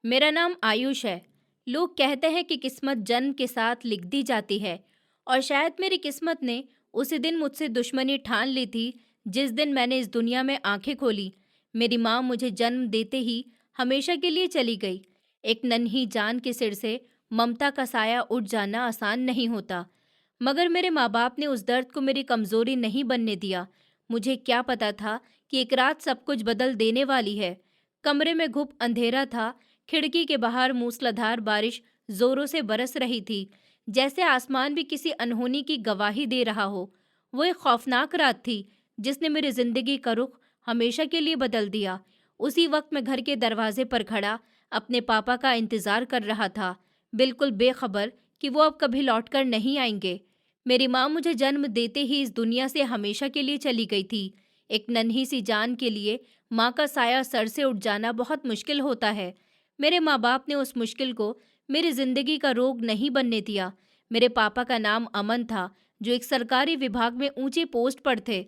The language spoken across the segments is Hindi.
मेरा नाम आयुष है। लोग कहते हैं कि किस्मत जन्म के साथ लिख दी जाती है और शायद मेरी किस्मत ने उसी दिन मुझसे दुश्मनी ठान ली थी जिस दिन मैंने इस दुनिया में आंखें खोली। मेरी माँ मुझे जन्म देते ही हमेशा के लिए चली गई। एक नन्ही जान के सिर से ममता का साया उठ जाना आसान नहीं होता, मगर मेरे माँ बाप ने उस दर्द को मेरी कमजोरी नहीं बनने दिया। मुझे क्या पता था कि एक रात सब कुछ बदल देने वाली है। कमरे में घुप अंधेरा था। खिड़की के बाहर मूसलाधार बारिश जोरों से बरस रही थी, जैसे आसमान भी किसी अनहोनी की गवाही दे रहा हो। वो एक खौफनाक रात थी जिसने मेरी जिंदगी का रुख हमेशा के लिए बदल दिया। उसी वक्त मैं घर के दरवाजे पर खड़ा अपने पापा का इंतजार कर रहा था, बिल्कुल बेखबर कि वो अब कभी लौटकर नहीं आएंगे। मेरी माँ मुझे जन्म देते ही इस दुनिया से हमेशा के लिए चली गई थी। एक नन्ही सी जान के लिए माँ का साया सर से उठ जाना बहुत मुश्किल होता है। मेरे माँ बाप ने उस मुश्किल को मेरी जिंदगी का रोग नहीं बनने दिया। मेरे पापा का नाम अमन था, जो एक सरकारी विभाग में ऊंचे पोस्ट पर थे।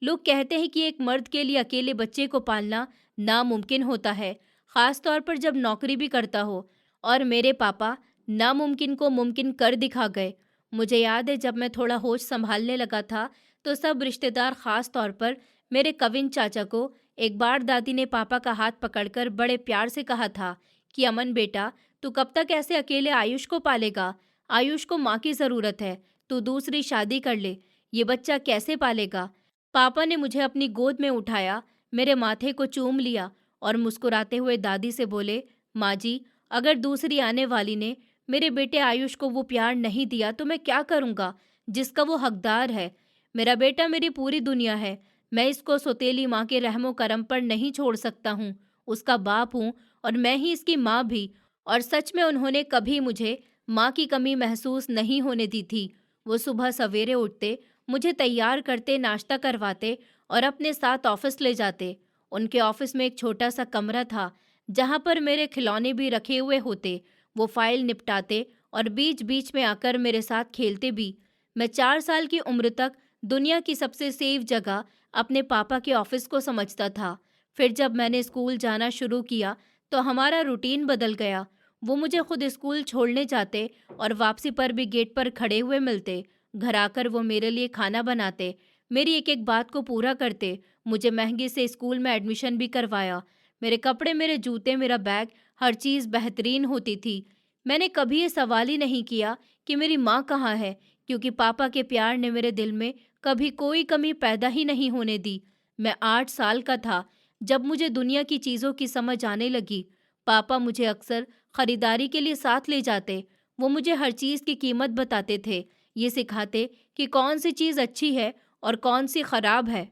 लोग कहते हैं कि एक मर्द के लिए अकेले बच्चे को पालना नामुमकिन होता है, खास तौर पर जब नौकरी भी करता हो। और मेरे पापा नामुमकिन को मुमकिन कर दिखा गए। मुझे याद है जब मैं थोड़ा होश संभालने लगा था तो सब रिश्तेदार, खास तौर पर मेरे कविन चाचा को, एक बार दादी ने पापा का हाथ पकड़कर बड़े प्यार से कहा था कि अमन बेटा, तू कब तक ऐसे अकेले आयुष को पालेगा? आयुष को माँ की ज़रूरत है। तू दूसरी शादी कर ले। ये बच्चा कैसे पालेगा? पापा ने मुझे अपनी गोद में उठाया, मेरे माथे को चूम लिया और मुस्कुराते हुए दादी से बोले, माँ जी, अगर दूसरी आने वाली ने मेरे बेटे आयुष को वो प्यार नहीं दिया तो मैं क्या करूँगा जिसका वो हकदार है? मेरा बेटा मेरी पूरी दुनिया है। मैं इसको सौतेली माँ के रहमो करम पर नहीं छोड़ सकता हूँ। उसका बाप हूँ और मैं ही इसकी माँ भी। और सच में उन्होंने कभी मुझे माँ की कमी महसूस नहीं होने दी थी। वो सुबह सवेरे उठते, मुझे तैयार करते, नाश्ता करवाते और अपने साथ ऑफिस ले जाते। उनके ऑफिस में एक छोटा सा कमरा था जहाँ पर मेरे खिलौने भी रखे हुए होते। वो फाइल निपटाते और बीच बीच में आकर मेरे साथ खेलते भी। मैं 4 साल की उम्र तक दुनिया की सबसे सेफ जगह अपने पापा के ऑफिस को समझता था। फिर जब मैंने स्कूल जाना शुरू किया तो हमारा रूटीन बदल गया। वो मुझे खुद स्कूल छोड़ने जाते और वापसी पर भी गेट पर खड़े हुए मिलते। घर आकर वो मेरे लिए खाना बनाते, मेरी एक एक बात को पूरा करते। मुझे महंगे से स्कूल में एडमिशन भी करवाया। मेरे कपड़े, मेरे जूते, मेरा बैग, हर चीज़ बेहतरीन होती थी। मैंने कभी ये सवाल ही नहीं किया कि मेरी माँ कहाँ है, क्योंकि पापा के प्यार ने मेरे दिल में कभी कोई कमी पैदा ही नहीं होने दी। मैं 8 साल का था जब मुझे दुनिया की चीज़ों की समझ आने लगी। पापा मुझे अक्सर खरीदारी के लिए साथ ले जाते। वो मुझे हर चीज़ की कीमत बताते थे, ये सिखाते कि कौन सी चीज़ अच्छी है और कौन सी खराब है।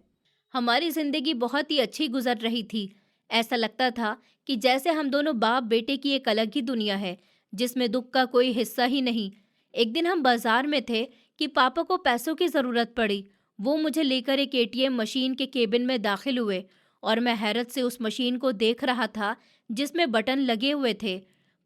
हमारी ज़िंदगी बहुत ही अच्छी गुजर रही थी। ऐसा लगता था कि जैसे हम दोनों बाप बेटे की एक अलग ही दुनिया है, जिसमें दुख का कोई हिस्सा ही नहीं। एक दिन हम बाजार में थे कि पापा को पैसों की ज़रूरत पड़ी। वो मुझे लेकर एक एटीएम मशीन के केबिन में दाखिल हुए और मैं हैरत से उस मशीन को देख रहा था जिसमें बटन लगे हुए थे।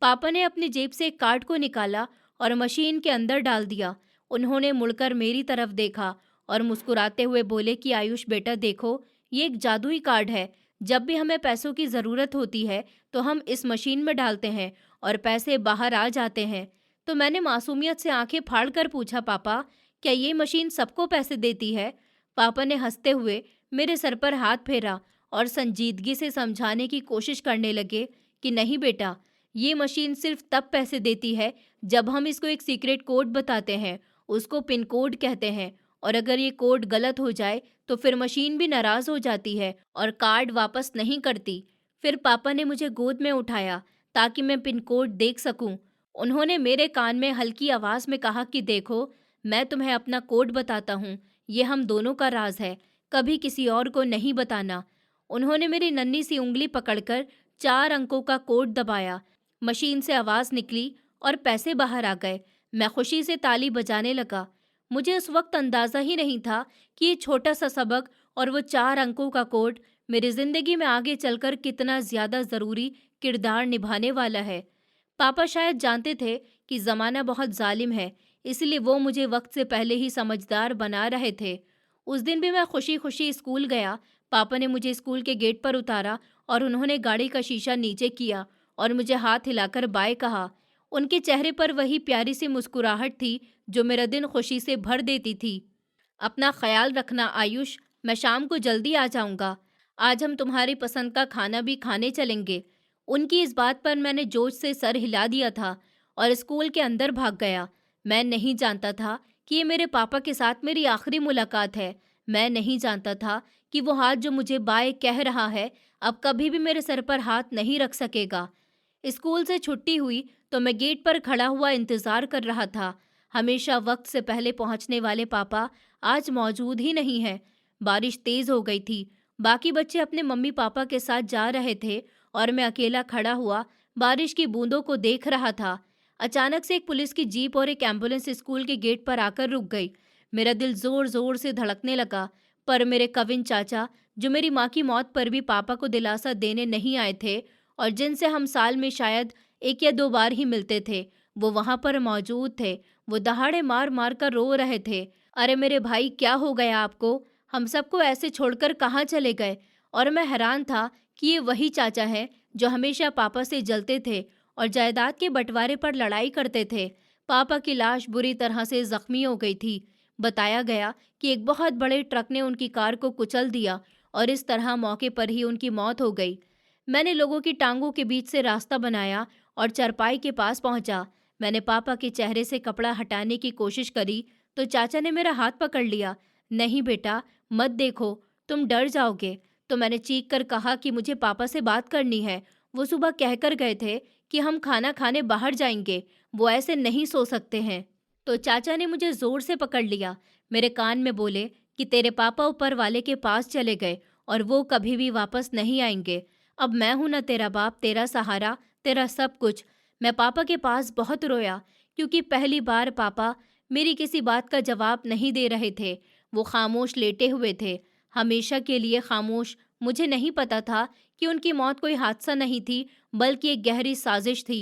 पापा ने अपनी जेब से एक कार्ड को निकाला और मशीन के अंदर डाल दिया। उन्होंने मुड़कर मेरी तरफ देखा और मुस्कुराते हुए बोले कि आयुष बेटा देखो, ये एक जादुई कार्ड है। जब भी हमें पैसों की ज़रूरत होती है तो हम इस मशीन में डालते हैं और पैसे बाहर आ जाते हैं। तो मैंने मासूमियत से आंखें फाड़ कर पूछा, पापा क्या ये मशीन सबको पैसे देती है? पापा ने हंसते हुए मेरे सर पर हाथ फेरा और संजीदगी से समझाने की कोशिश करने लगे कि नहीं बेटा, ये मशीन सिर्फ तब पैसे देती है जब हम इसको एक सीक्रेट कोड बताते हैं, उसको पिन कोड कहते हैं। और अगर ये कोड गलत हो जाए तो फिर मशीन भी नाराज हो जाती है और कार्ड वापस नहीं करती। फिर पापा ने मुझे गोद में उठाया ताकि मैं पिन कोड देख सकूं। उन्होंने मेरे कान में हल्की आवाज में कहा कि देखो, मैं तुम्हें अपना कोड बताता हूँ। ये हम दोनों का राज है, कभी किसी और को नहीं बताना। उन्होंने मेरी नन्ही सी उंगली पकड़कर 4 अंकों का कोड दबाया। मशीन से आवाज निकली और पैसे बाहर आ गए। मैं खुशी से ताली बजाने लगा। मुझे उस वक्त अंदाजा ही नहीं था कि ये छोटा सा सबक और वो 4 अंकों का कोड मेरी जिंदगी में आगे चलकर कितना ज्यादा जरूरी किरदार निभाने वाला है। पापा शायद जानते थे कि जमाना बहुत जालिम है, इसलिए वो मुझे वक्त से पहले ही समझदार बना रहे थे। उस दिन भी मैं खुशी खुशी स्कूल गया। पापा ने मुझे स्कूल के गेट पर उतारा और उन्होंने गाड़ी का शीशा नीचे किया और मुझे हाथ हिलाकर बाय कहा। उनके चेहरे पर वही प्यारी सी मुस्कुराहट थी जो मेरा दिन खुशी से भर देती थी। अपना ख्याल रखना आयुष, मैं शाम को जल्दी आ जाऊंगा। आज हम तुम्हारी पसंद का खाना भी खाने चलेंगे। उनकी इस बात पर मैंने जोश से सर हिला दिया था और स्कूल के अंदर भाग गया। मैं नहीं जानता था कि ये मेरे पापा के साथ मेरी आखिरी मुलाकात है। मैं नहीं जानता था कि वो हाथ जो मुझे बाय कह रहा है अब कभी भी मेरे सर पर हाथ नहीं रख सकेगा। स्कूल से छुट्टी हुई तो मैं गेट पर खड़ा हुआ इंतजार कर रहा था। हमेशा वक्त से पहले पहुंचने वाले पापा आज मौजूद ही नहीं है। बारिश तेज हो गई थी। बाकी बच्चे अपने मम्मी पापा के साथ जा रहे थे और मैं अकेला खड़ा हुआ बारिश की बूंदों को देख रहा था। अचानक से एक पुलिस की जीप और एक एम्बुलेंस स्कूल के गेट पर आकर रुक गई। मेरा दिल जोर जोर से धड़कने लगा, पर मेरे कविन चाचा, जो मेरी माँ की मौत पर भी पापा को दिलासा देने नहीं आए थे और जिनसे हम साल में शायद 1 या 2 बार ही मिलते थे, वो वहां पर मौजूद थे। वो दहाड़े मार मार कर रो रहे थे। अरे मेरे भाई, क्या हो गया आपको? हम सबको ऐसे छोड़कर कहाँ चले गए? और मैं हैरान था कि ये वही चाचा हैं जो हमेशा पापा से जलते थे और जायदाद के बंटवारे पर लड़ाई करते थे। पापा की लाश बुरी तरह से जख्मी हो गई थी। बताया गया कि एक बहुत बड़े ट्रक ने उनकी कार को कुचल दिया और इस तरह मौके पर ही उनकी मौत हो गई। मैंने लोगों की टांगों के बीच से रास्ता बनाया और चारपाई के पास पहुंचा। मैंने पापा के चेहरे से कपड़ा हटाने की कोशिश करी तो चाचा ने मेरा हाथ पकड़ लिया। नहीं बेटा, मत देखो, तुम डर जाओगे। तो मैंने चीख कर कहा कि मुझे पापा से बात करनी है। वो सुबह कहकर गए थे कि हम खाना खाने बाहर जाएंगे, वो ऐसे नहीं सो सकते हैं। तो चाचा ने मुझे जोर से पकड़ लिया। मेरे कान में बोले कि तेरे पापा ऊपर वाले के पास चले गए और वो कभी भी वापस नहीं आएंगे। अब मैं हूं ना तेरा बाप, तेरा सहारा, तेरा सब कुछ। मैं पापा के पास बहुत रोया क्योंकि पहली बार पापा मेरी किसी बात का जवाब नहीं दे रहे थे। वो खामोश लेटे हुए थे, हमेशा के लिए खामोश। मुझे नहीं पता था कि उनकी मौत कोई हादसा नहीं थी, बल्कि एक गहरी साजिश थी।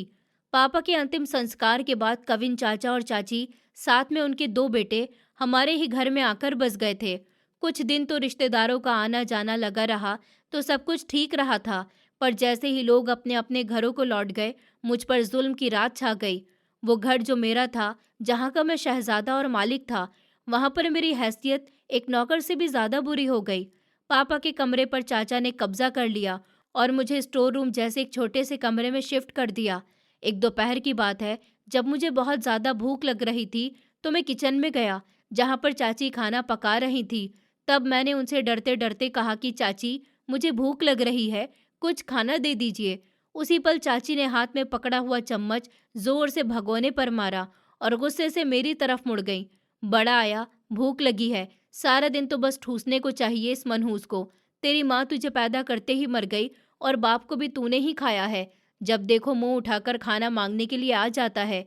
पापा के अंतिम संस्कार के बाद कविन चाचा और चाची, साथ में उनके 2 बेटे, हमारे ही घर में आकर बस गए थे। कुछ दिन तो रिश्तेदारों का आना जाना लगा रहा तो सब कुछ ठीक रहा था, पर जैसे ही लोग अपने अपने घरों को लौट गए, मुझ पर जुल्म की रात छा गई। वो घर जो मेरा था, जहाँ का मैं शहजादा और मालिक था, वहाँ पर मेरी हैसियत एक नौकर से भी ज्यादा बुरी हो गई। पापा के कमरे पर चाचा ने कब्जा कर लिया और मुझे स्टोर रूम जैसे एक छोटे से कमरे में शिफ्ट कर दिया। एक दोपहर की बात है, जब मुझे बहुत ज्यादा भूख लग रही थी तो मैं किचन में गया जहाँ पर चाची खाना पका रही थी। तब मैंने उनसे डरते डरते कहा कि चाची, मुझे भूख लग रही है, कुछ खाना दे दीजिए। उसी पल चाची ने हाथ में पकड़ा हुआ चम्मच जोर से भगोने पर मारा और गुस्से से मेरी तरफ मुड़ गई। बड़ा आया, भूख लगी है, सारा दिन तो बस ठूसने को चाहिए इस मनहूस को। तेरी माँ तुझे पैदा करते ही मर गई और बाप को भी तूने ही खाया है। जब देखो मुंह उठाकर खाना मांगने के लिए आ जाता है।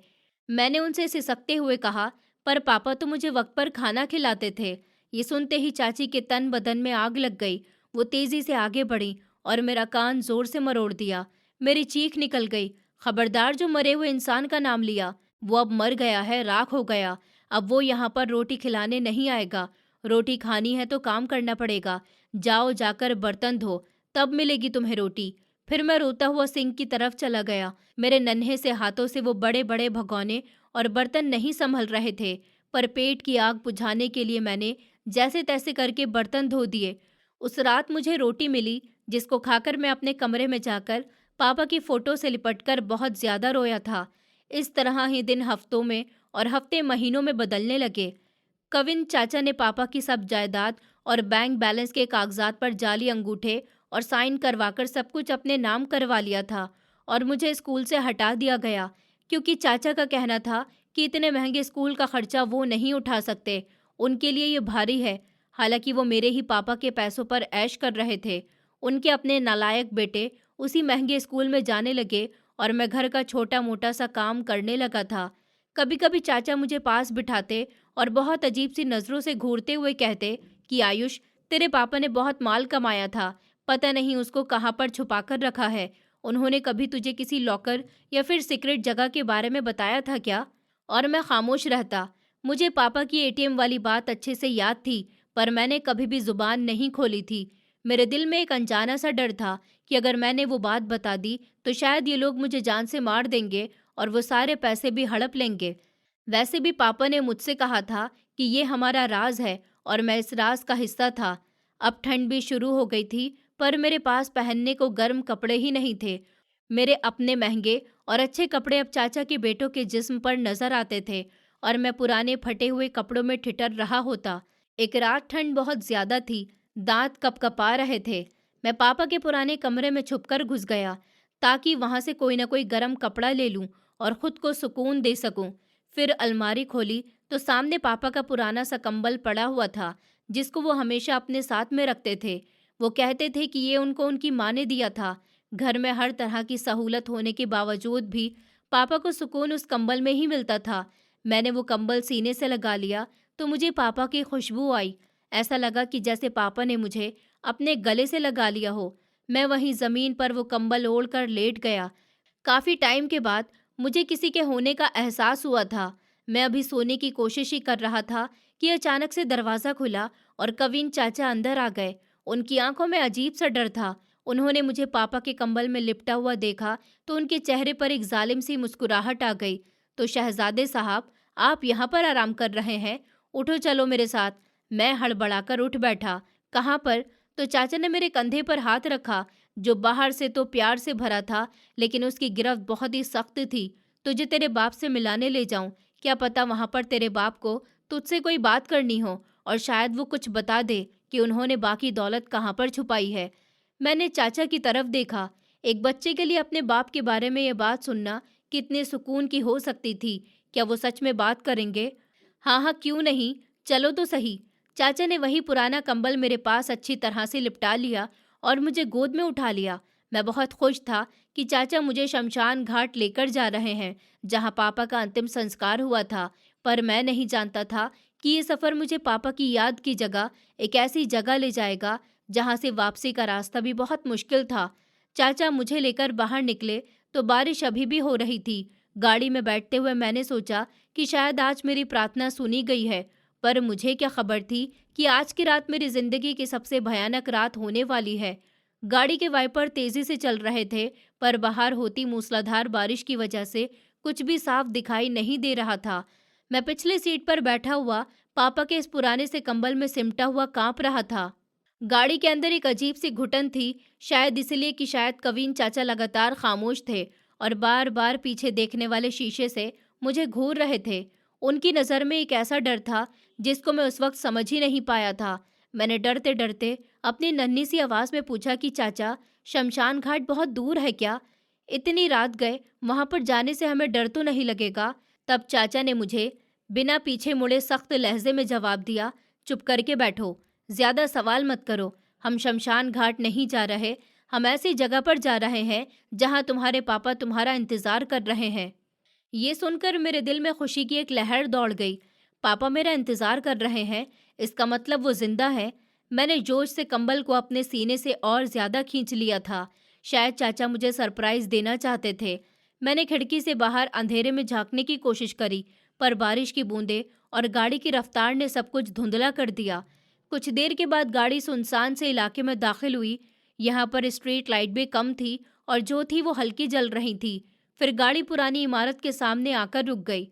मैंने उनसे सिसकते हुए कहा, पर पापा तो मुझे वक्त पर खाना खिलाते थे। ये सुनते ही चाची के तन बदन में आग लग गई। वो तेजी से आगे बढ़ी और मेरा कान जोर से मरोड़ दिया। मेरी चीख निकल गई। खबरदार, जो मरे हुए इंसान का नाम लिया, वो अब मर गया है, राख हो गया। अब वो यहाँ पर रोटी खिलाने नहीं आएगा। रोटी खानी है तो काम करना पड़ेगा। जाओ, जाकर बर्तन धो, तब मिलेगी तुम्हें रोटी। फिर मैं रोता हुआ सिंक की तरफ चला गया। मेरे नन्हे से हाथों से वो बड़े बड़े भगोने और बर्तन नहीं संभल रहे थे, पर पेट की आग बुझाने के लिए मैंने जैसे तैसे करके बर्तन धो दिए। उस रात मुझे रोटी मिली, जिसको खाकर मैं अपने कमरे में जाकर पापा की फोटो से लिपटकर बहुत ज्यादा रोया था। इस तरह ही दिन हफ्तों में और हफ्ते महीनों में बदलने लगे। कविन चाचा ने पापा की सब जायदाद और बैंक बैलेंस के कागजात पर जाली अंगूठे और साइन करवाकर सब कुछ अपने नाम करवा लिया था और मुझे स्कूल से हटा दिया गया, क्योंकि चाचा का कहना था कि इतने महंगे स्कूल का खर्चा वो नहीं उठा सकते, उनके लिए ये भारी है। हालांकि वो मेरे ही पापा के पैसों पर ऐश कर रहे थे। उनके अपने नालायक बेटे उसी महंगे स्कूल में जाने लगे और मैं घर का छोटा मोटा सा काम करने लगा था। कभी कभी चाचा मुझे पास बिठाते और बहुत अजीब सी नज़रों से घूरते हुए कहते कि आयुष, तेरे पापा ने बहुत माल कमाया था, पता नहीं उसको कहाँ पर छुपा कर रखा है। उन्होंने कभी तुझे किसी लॉकर या फिर सीक्रेट जगह के बारे में बताया था क्या? और मैं खामोश रहता। मुझे पापा की एटीएम वाली बात अच्छे से याद थी, पर मैंने कभी भी जुबान नहीं खोली थी। मेरे दिल में एक अनजाना सा डर था कि अगर मैंने वो बात बता दी तो शायद ये लोग मुझे जान से मार देंगे और वो सारे पैसे भी हड़प लेंगे। वैसे भी पापा ने मुझसे कहा था कि ये हमारा राज है और मैं इस राज का हिस्सा था। अब ठंड भी शुरू हो गई थी, पर मेरे पास पहनने को गर्म कपड़े ही नहीं थे। मेरे अपने महंगे और अच्छे कपड़े अब चाचा के बेटों के जिस्म पर नजर आते थे और मैं पुराने फटे हुए कपड़ों में ठिठर रहा होता। एक रात ठंड बहुत ज्यादा थी, दांत कपकपा रहे थे। मैं पापा के पुराने कमरे में छुपकर घुस गया ताकि वहां से कोई ना कोई गर्म कपड़ा ले लूं और खुद को सुकून दे सकूं। फिर अलमारी खोली तो सामने पापा का पुराना सा कंबल पड़ा हुआ था, जिसको वो हमेशा अपने साथ में रखते थे। वो कहते थे कि ये उनको उनकी माँ ने दिया था। घर में हर तरह की सहूलत होने के बावजूद भी पापा को सुकून उस कंबल में ही मिलता था। मैंने वो कंबल सीने से लगा लिया तो मुझे पापा की खुशबू आई। ऐसा लगा कि जैसे पापा ने मुझे अपने गले से लगा लिया हो। मैं वहीं जमीन पर वो कंबल ओढ़कर लेट गया। काफी टाइम के बाद मुझे किसी के होने का एहसास हुआ था। मैं अभी सोने की कोशिश ही कर रहा था कि अचानक से दरवाजा खुला और कविन चाचा अंदर आ गए। उनकी आंखों में अजीब सा डर था। उन्होंने मुझे पापा के कंबल में लिपटा हुआ देखा तो उनके चेहरे पर एक जालिम सी मुस्कुराहट आ गई। तो शहजादे साहब, आप यहाँ पर आराम कर रहे हैं? उठो, चलो मेरे साथ। मैं हड़बड़ाकर उठ बैठा। कहाँ पर? तो चाचा ने मेरे कंधे पर हाथ रखा, जो बाहर से तो प्यार से भरा था, लेकिन उसकी गिरफ्त बहुत ही सख्त थी। तुझे तेरे बाप से मिलाने ले जाऊं? क्या पता वहां पर तेरे बाप को तुझसे कोई बात करनी हो और शायद वो कुछ बता दे कि उन्होंने बाकी दौलत कहाँ पर छुपाई है। मैंने चाचा की तरफ देखा। एक बच्चे के लिए अपने बाप के बारे में ये बात सुनना कितने सुकून की हो सकती थी। क्या वो सच में बात करेंगे? हाँ हाँ, क्यों नहीं, चलो तो सही। चाचा ने वही पुराना कंबल मेरे पास अच्छी तरह से लिपटा लिया और मुझे गोद में उठा लिया। मैं बहुत खुश था कि चाचा मुझे शमशान घाट लेकर जा रहे हैं, जहां पापा का अंतिम संस्कार हुआ था। पर मैं नहीं जानता था कि ये सफ़र मुझे पापा की याद की जगह एक ऐसी जगह ले जाएगा जहां से वापसी का रास्ता भी बहुत मुश्किल था। चाचा मुझे लेकर बाहर निकले तो बारिश अभी भी हो रही थी। गाड़ी में बैठते हुए मैंने सोचा कि शायद आज मेरी प्रार्थना सुनी गई है, पर मुझे क्या खबर थी कि आज की रात मेरी जिंदगी की सबसे भयानक रात होने वाली है। गाड़ी के वाइपर तेजी से चल रहे थे, पर बाहर होती मूसलाधार बारिश की वजह से कुछ भी साफ दिखाई नहीं दे रहा था। मैं पिछली सीट पर बैठा हुआ पापा के इस पुराने से कंबल में सिमटा हुआ कांप रहा था। गाड़ी के अंदर एक अजीब सी घुटन थी, शायद इसलिए कि शायद कवीन चाचा लगातार खामोश थे और बार बार पीछे देखने वाले शीशे से मुझे घूर रहे थे। उनकी नज़र में एक ऐसा डर था जिसको मैं उस वक्त समझ ही नहीं पाया था। मैंने डरते डरते अपनी नन्ही सी आवाज़ में पूछा कि चाचा, शमशान घाट बहुत दूर है क्या? इतनी रात गए, वहां पर जाने से हमें डर तो नहीं लगेगा? तब चाचा ने मुझे बिना पीछे मुड़े सख्त लहजे में जवाब दिया, चुप करके बैठो, ज्यादा सवाल मत करो। हम शमशान घाट नहीं जा रहे, हम ऐसी जगह पर जा रहे हैं जहां तुम्हारे पापा तुम्हारा इंतजार कर रहे हैं। ये सुनकर मेरे दिल में खुशी की एक लहर दौड़ गई। पापा मेरा इंतजार कर रहे हैं, इसका मतलब वो जिंदा है। मैंने जोश से कंबल को अपने सीने से और ज्यादा खींच लिया था। शायद चाचा मुझे सरप्राइज देना चाहते थे। मैंने खिड़की से बाहर अंधेरे में झांकने की कोशिश करी, पर बारिश की बूंदें और गाड़ी की रफ्तार ने सब कुछ धुंधला कर दिया। कुछ देर के बाद गाड़ी सुनसान से इलाके में दाखिल हुई। यहाँ पर स्ट्रीट लाइट भी कम थी और जो थी वो हल्की जल रही थी। फिर गाड़ी पुरानी इमारत के सामने आकर रुक गई।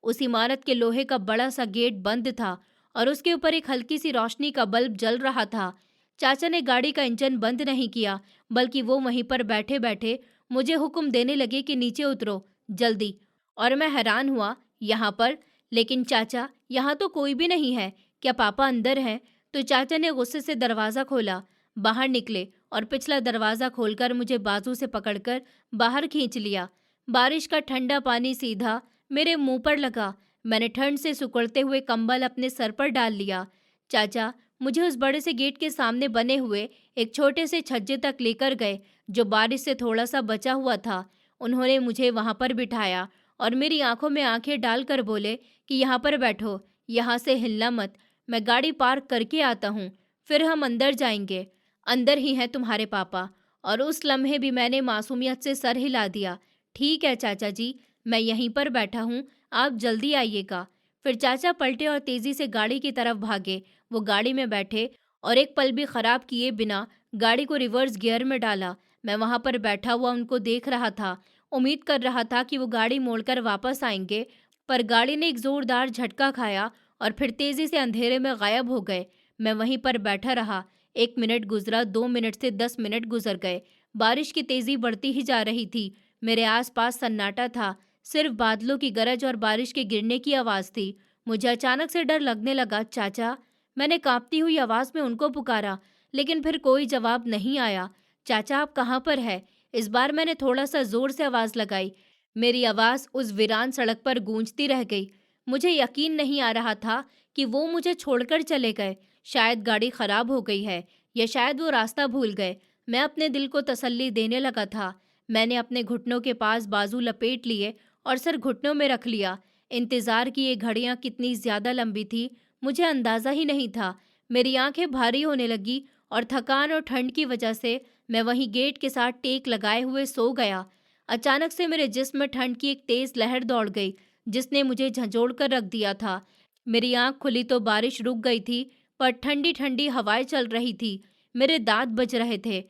उस इमारत के लोहे का बड़ा सा गेट बंद था और उसके ऊपर एक हल्की सी रोशनी का बल्ब जल रहा था। चाचा ने गाड़ी का इंजन बंद नहीं किया, बल्कि वो वहीं पर बैठे बैठे मुझे हुक्म देने लगे कि नीचे उतरो, जल्दी। और मैं हैरान हुआ, यहाँ पर? लेकिन चाचा, यहाँ तो कोई भी नहीं है। क्या पापा अंदर हैं? तो चाचा ने गुस्से से दरवाज़ा खोला, बाहर निकले और पिछला दरवाज़ा खोलकर मुझे बाजू से पकड़कर बाहर खींच लिया। बारिश का ठंडा पानी सीधा मेरे मुंह पर लगा। मैंने ठंड से सिकुड़ते हुए कंबल अपने सर पर डाल लिया। चाचा मुझे उस बड़े से गेट के सामने बने हुए एक छोटे से छज्जे तक लेकर गए, जो बारिश से थोड़ा सा बचा हुआ था। उन्होंने मुझे वहां पर बिठाया और मेरी आंखों में आंखें डालकर बोले कि यहाँ पर बैठो, यहाँ से हिलना मत, मैं गाड़ी पार्क करके आता हूँ, फिर हम अंदर जाएंगे। अंदर ही हैं तुम्हारे पापा। और उस लम्हे भी मैंने मासूमियत से सर हिला दिया। ठीक है चाचा जी, मैं यहीं पर बैठा हूँ, आप जल्दी आइएगा। फिर चाचा पलटे और तेजी से गाड़ी की तरफ भागे। वो गाड़ी में बैठे और एक पल भी खराब किए बिना गाड़ी को रिवर्स गियर में डाला। मैं वहां पर बैठा हुआ उनको देख रहा था। उम्मीद कर रहा था कि वो गाड़ी मोड़कर वापस आएंगे, पर गाड़ी ने एक जोरदार झटका खाया और फिर तेजी से अंधेरे में गायब हो गए। मैं वहीं पर बैठा रहा। 1 मिनट गुजरा, 2 मिनट से 10 मिनट गुजर गए। बारिश की तेजी बढ़ती ही जा रही थी। मेरे आसपास सन्नाटा था। सिर्फ बादलों की गरज और बारिश के गिरने की आवाज थी। मुझे अचानक से डर लगने लगा। चाचा, मैंने कांपती हुई आवाज में उनको पुकारा, लेकिन फिर कोई जवाब नहीं आया। चाचा, आप कहाँ पर है? इस बार मैंने थोड़ा सा जोर से आवाज लगाई। मेरी आवाज उस वीरान सड़क पर गूंजती रह गई। मुझे यकीन नहीं आ रहा था कि वो मुझे छोड़कर चले गए। शायद गाड़ी खराब हो गई है, या शायद वो रास्ता भूल गए। मैं अपने दिल को तसल्ली देने लगा था। मैंने अपने घुटनों के पास बाजू लपेट लिए और सर घुटनों में रख लिया। इंतजार की ये घड़ियां कितनी ज्यादा लंबी थी, मुझे अंदाजा ही नहीं था। मेरी आंखें भारी होने लगी और थकान और ठंड की वजह से मैं वहीं गेट के साथ टेक लगाए हुए सो गया। अचानक से मेरे जिस्म में ठंड की एक तेज लहर दौड़ गई, जिसने मुझे झंझोड़ कर रख दिया था। मेरी आंख खुली तो बारिश रुक गई थी, पर ठंडी ठंडी हवाएं चल रही थी। मेरे दांत बज रहे थे।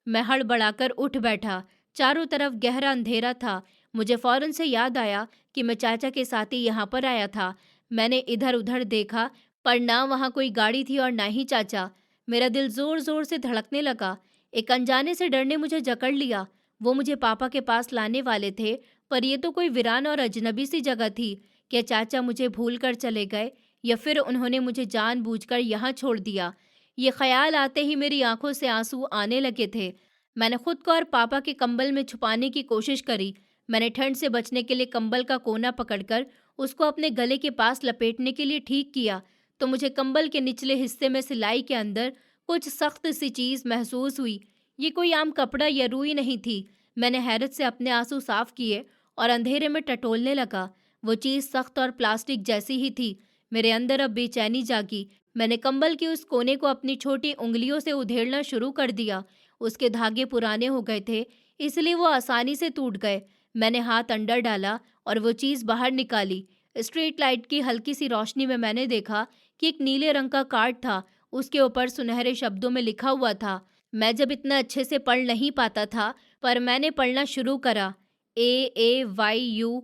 मैं हड़बड़ाकर उठ बैठा। चारों तरफ गहरा अंधेरा था। मुझे फौरन से याद आया कि मैं चाचा के साथ ही यहाँ पर आया था। मैंने इधर उधर देखा, पर ना वहाँ कोई गाड़ी थी और ना ही चाचा। मेरा दिल जोर जोर से धड़कने लगा। एक अनजाने से डर ने मुझे जकड़ लिया। वो मुझे पापा के पास लाने वाले थे, पर ये तो कोई वीरान और अजनबी सी जगह थी। क्या चाचा मुझे भूल कर चले गए, या फिर उन्होंने मुझे जानबूझकर यहाँ छोड़ दिया? ये ख्याल आते ही मेरी आंखों से आंसू आने लगे थे। मैंने खुद को और पापा के कंबल में छुपाने की कोशिश करी। मैंने ठंड से बचने के लिए कंबल का कोना पकड़कर उसको अपने गले के पास लपेटने के लिए ठीक किया, तो मुझे कंबल के निचले हिस्से में सिलाई के अंदर कुछ सख्त सी चीज महसूस हुई। ये कोई आम कपड़ा या रुई नहीं थी। मैंने हैरत से अपने आंसू साफ किए और अंधेरे में टटोलने लगा। वो चीज सख्त और प्लास्टिक जैसी ही थी। मेरे अंदर अब बेचैनी जागी। मैंने कंबल के उस कोने को अपनी छोटी उंगलियों से उधेड़ना शुरू कर दिया। उसके धागे पुराने हो गए थे, इसलिए वो आसानी से टूट गए। मैंने हाथ अंदर डाला और वो चीज बाहर निकाली। स्ट्रीट लाइट की हल्की सी रोशनी में मैंने देखा कि एक नीले रंग का कार्ड था। उसके ऊपर सुनहरे शब्दों में लिखा हुआ था। मैं जब इतना अच्छे से पढ़ नहीं पाता था, पर मैंने पढ़ना शुरू करा। AAYUSH,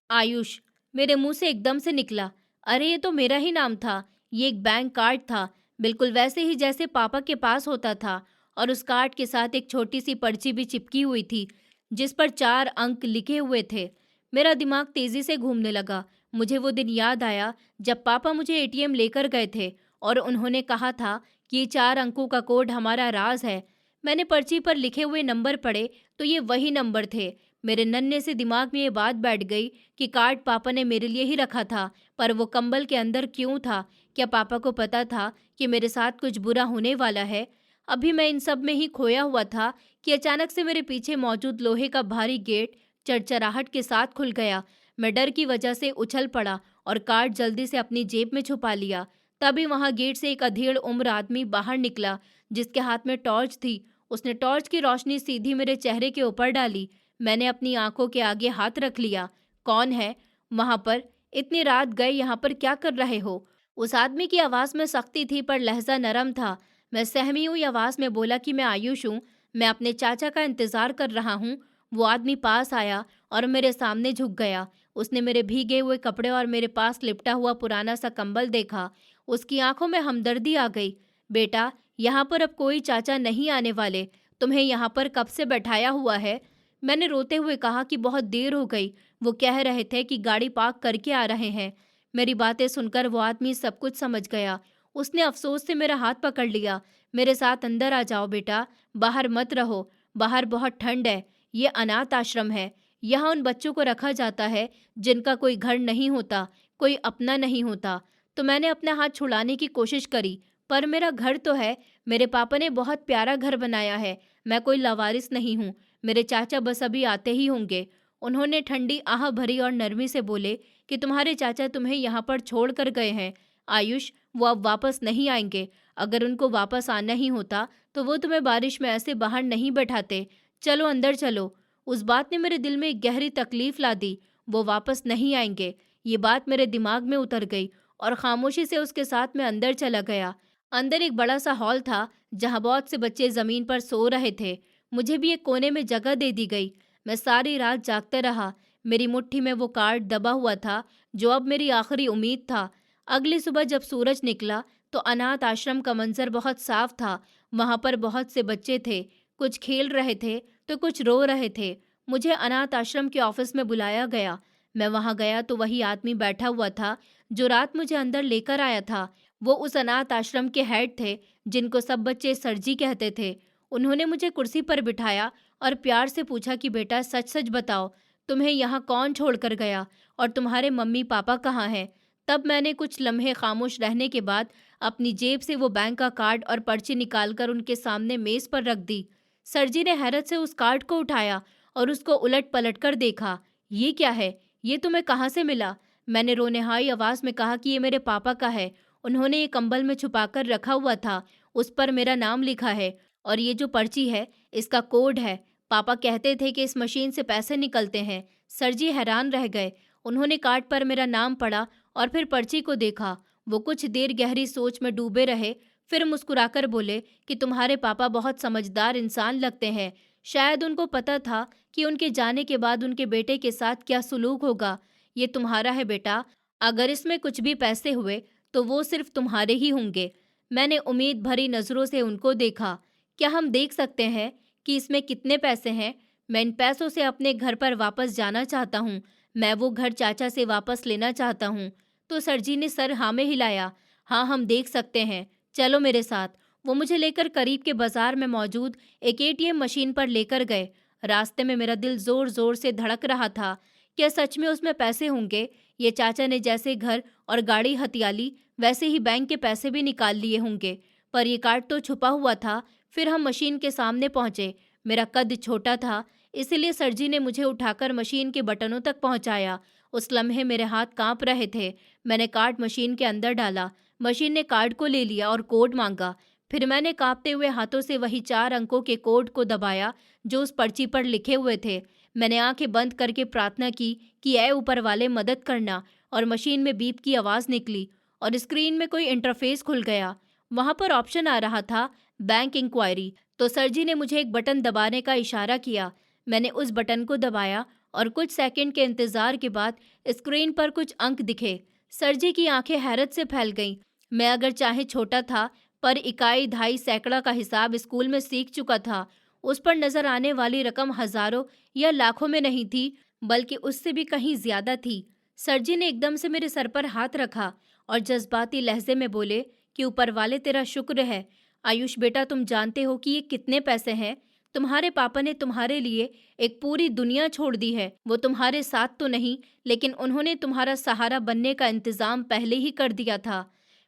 आयुष। मेरे मुंह से एकदम से निकला। अरे, ये तो मेरा ही नाम था। ये एक बैंक कार्ड था, बिल्कुल वैसे ही जैसे पापा के पास होता था। और उस कार्ड के साथ एक छोटी सी पर्ची भी चिपकी हुई थी, जिस पर 4 अंक लिखे हुए थे। मेरा दिमाग तेजी से घूमने लगा। मुझे वो दिन याद आया जब पापा मुझे एटीएम लेकर गए थे और उन्होंने कहा था कि ये 4 अंकों का कोड हमारा राज है। मैंने पर्ची पर लिखे हुए नंबर पढ़े, तो ये वही नंबर थे। मेरे नन्हे से दिमाग में ये बात बैठ गई कि कार्ड पापा ने मेरे लिए ही रखा था, पर वो कंबल के अंदर क्यों था? क्या पापा को पता था कि मेरे साथ कुछ बुरा होने वाला है? अभी मैं इन सब में ही खोया हुआ था कि अचानक से मेरे पीछे मौजूद लोहे का भारी गेट चरचराहट के साथ खुल गया। मैं डर की वजह से उछल पड़ा और कार्ड जल्दी से अपनी जेब में छुपा लिया। तभी वहां गेट से एक अधेड़ उम्र आदमी बाहर निकला, जिसके हाथ में टॉर्च थी। उसने टॉर्च की रोशनी सीधी मेरे चेहरे के ऊपर डाली। मैंने अपनी आंखों के आगे हाथ रख लिया। कौन है वहां पर? इतनी रात गए यहाँ पर क्या कर रहे हो? उस आदमी की आवाज में सख्ती थी, पर लहजा नरम था। मैं सहमी हुई आवाज में बोला कि मैं आयुष हूँ। मैं अपने चाचा का इंतजार कर रहा हूँ। वो आदमी पास आया और मेरे सामने झुक गया। उसने मेरे भीगे हुए कपड़े और मेरे पास लिपटा हुआ पुराना सा कंबल देखा। उसकी आंखों में हमदर्दी आ गई। बेटा, यहाँ पर अब कोई चाचा नहीं आने वाले। तुम्हें यहाँ पर कब से बैठाया हुआ है? मैंने रोते हुए कहा कि बहुत देर हो गई। वो कह रहे थे कि गाड़ी पार्क करके आ रहे हैं। मेरी बातें सुनकर वो आदमी सब कुछ समझ गया। उसने अफसोस से मेरा हाथ पकड़ लिया। मेरे साथ अंदर आ जाओ बेटा, बाहर मत रहो। बाहर बहुत ठंड है। ये अनाथ आश्रम है। यहाँ उन बच्चों को रखा जाता है जिनका कोई घर नहीं होता, कोई अपना नहीं होता। तो मैंने अपना हाथ छुड़ाने की कोशिश करी, पर मेरा घर तो है। मेरे पापा ने बहुत प्यारा घर बनाया है। मैं कोई लावारिस नहीं हूँ। मेरे चाचा बस अभी आते ही होंगे। उन्होंने ठंडी आह भरी और नरमी से बोले कि तुम्हारे चाचा तुम्हें यहाँ पर छोड़ कर गए हैं आयुष। वो अब वापस नहीं आएंगे। अगर उनको वापस आना ही होता तो वो तुम्हें बारिश में ऐसे बाहर नहीं बैठाते। चलो अंदर चलो। उस बात ने मेरे दिल में एक गहरी तकलीफ ला दी। वो वापस नहीं आएंगे, ये बात मेरे दिमाग में उतर गई और खामोशी से उसके साथ मैं अंदर चला गया। अंदर एक बड़ा सा हॉल था जहाँ बहुत से बच्चे जमीन पर सो रहे थे। मुझे भी एक कोने में जगह दे दी गई। मैं सारी रात जागता रहा। मेरी मुट्ठी में वो कार्ड दबा हुआ था जो अब मेरी आखिरी उम्मीद था। अगली सुबह जब सूरज निकला तो अनाथ आश्रम का मंजर बहुत साफ था। वहां पर बहुत से बच्चे थे। कुछ खेल रहे थे तो कुछ रो रहे थे। मुझे अनाथ आश्रम के ऑफिस में बुलाया गया। मैं वहां गया तो वही आदमी बैठा हुआ था जो रात मुझे अंदर लेकर आया था। वो उस अनाथ आश्रम के हेड थे जिनको सब बच्चे सरजी कहते थे। उन्होंने मुझे कुर्सी पर बिठाया और प्यार से पूछा कि बेटा सच सच बताओ, तुम्हें यहाँ कौन छोड़कर गया और तुम्हारे मम्मी पापा कहाँ हैं। तब मैंने कुछ लम्हे खामोश रहने के बाद अपनी जेब से वो बैंक का कार्ड और पर्ची निकालकर उनके सामने मेज पर रख दी। सरजी ने हैरत से उस कार्ड को उठाया और उसको उलट पलट कर देखा। ये क्या है? ये तुम्हें कहाँ से मिला? मैंने रोनेहाई आवाज में कहा कि ये मेरे पापा का है। उन्होंने ये कंबल में छुपाकर रखा हुआ था। उस पर मेरा नाम लिखा है और ये जो पर्ची है इसका कोड है। पापा कहते थे कि इस मशीन से पैसे निकलते हैं। सर जी हैरान रह गए। उन्होंने कार्ड पर मेरा नाम पढ़ा और फिर पर्ची को देखा। वो कुछ देर गहरी सोच में डूबे रहे, फिर मुस्कुराकर बोले कि तुम्हारे पापा बहुत समझदार इंसान लगते हैं। शायद उनको पता था कि उनके जाने के बाद उनके बेटे के साथ क्या सुलूक होगा। ये तुम्हारा है बेटा, अगर इसमें कुछ भी पैसे हुए तो वो सिर्फ तुम्हारे ही होंगे। मैंने उम्मीद भरी नज़रों से उनको देखा। क्या हम देख सकते हैं कि इसमें कितने पैसे हैं? मैं इन पैसों से अपने घर पर वापस जाना चाहता हूँ। मैं वो घर चाचा से वापस लेना चाहता हूँ। तो सरजी ने सर हाँ में हिलाया। हाँ, हम देख सकते हैं। चलो मेरे साथ। वो मुझे लेकर करीब के बाजार में मौजूद एक एटीएम मशीन पर लेकर गए। रास्ते में मेरा दिल जोर जोर से धड़क रहा था। क्या सच में उसमें पैसे होंगे? ये चाचा ने जैसे घर और गाड़ी हथिया ली वैसे ही बैंक के पैसे भी निकाल लिए होंगे। पर ये कार्ड तो छुपा हुआ था। फिर हम मशीन के सामने पहुंचे। मेरा कद छोटा था, इसलिए सरजी ने मुझे उठाकर मशीन के बटनों तक पहुंचाया। उस लम्हे मेरे हाथ कांप रहे थे। मैंने कार्ड मशीन के अंदर डाला। मशीन ने कार्ड को ले लिया और कोड मांगा। फिर मैंने कांपते हुए हाथों से वही 4 अंकों के कोड को दबाया जो उस पर्ची पर लिखे हुए थे। मैंने आंखें बंद करके प्रार्थना की कि ऐ ऊपर वाले मदद करना, और मशीन में बीप की आवाज़ निकली और स्क्रीन में कोई इंटरफेस खुल गया। वहां पर ऑप्शन आ रहा था बैंक इंक्वायरी। तो सरजी ने मुझे एक बटन दबाने का इशारा किया। मैंने उस बटन को दबाया और कुछ सेकंड के इंतजार के बाद स्क्रीन पर कुछ अंक दिखे। सरजी की आंखें हैरत से फैल गईं। मैं अगर चाहे छोटा था, पर इकाई, ढाई, सैकड़ा का हिसाब स्कूल में सीख चुका था। उस पर नजर आने वाली रकम हजारों या लाखों में नहीं थी, बल्कि उससे भी कहीं ज्यादा थी। सरजी ने एकदम से मेरे सर पर हाथ रखा और जज्बाती लहजे में बोले कि ऊपर वाले तेरा शुक्र है। आयुष बेटा, तुम जानते हो कि ये कितने पैसे हैं? तुम्हारे पापा ने तुम्हारे लिए एक पूरी दुनिया छोड़ दी है। वो तुम्हारे साथ तो नहीं, लेकिन उन्होंने तुम्हारा सहारा बनने का इंतजाम पहले ही कर दिया था।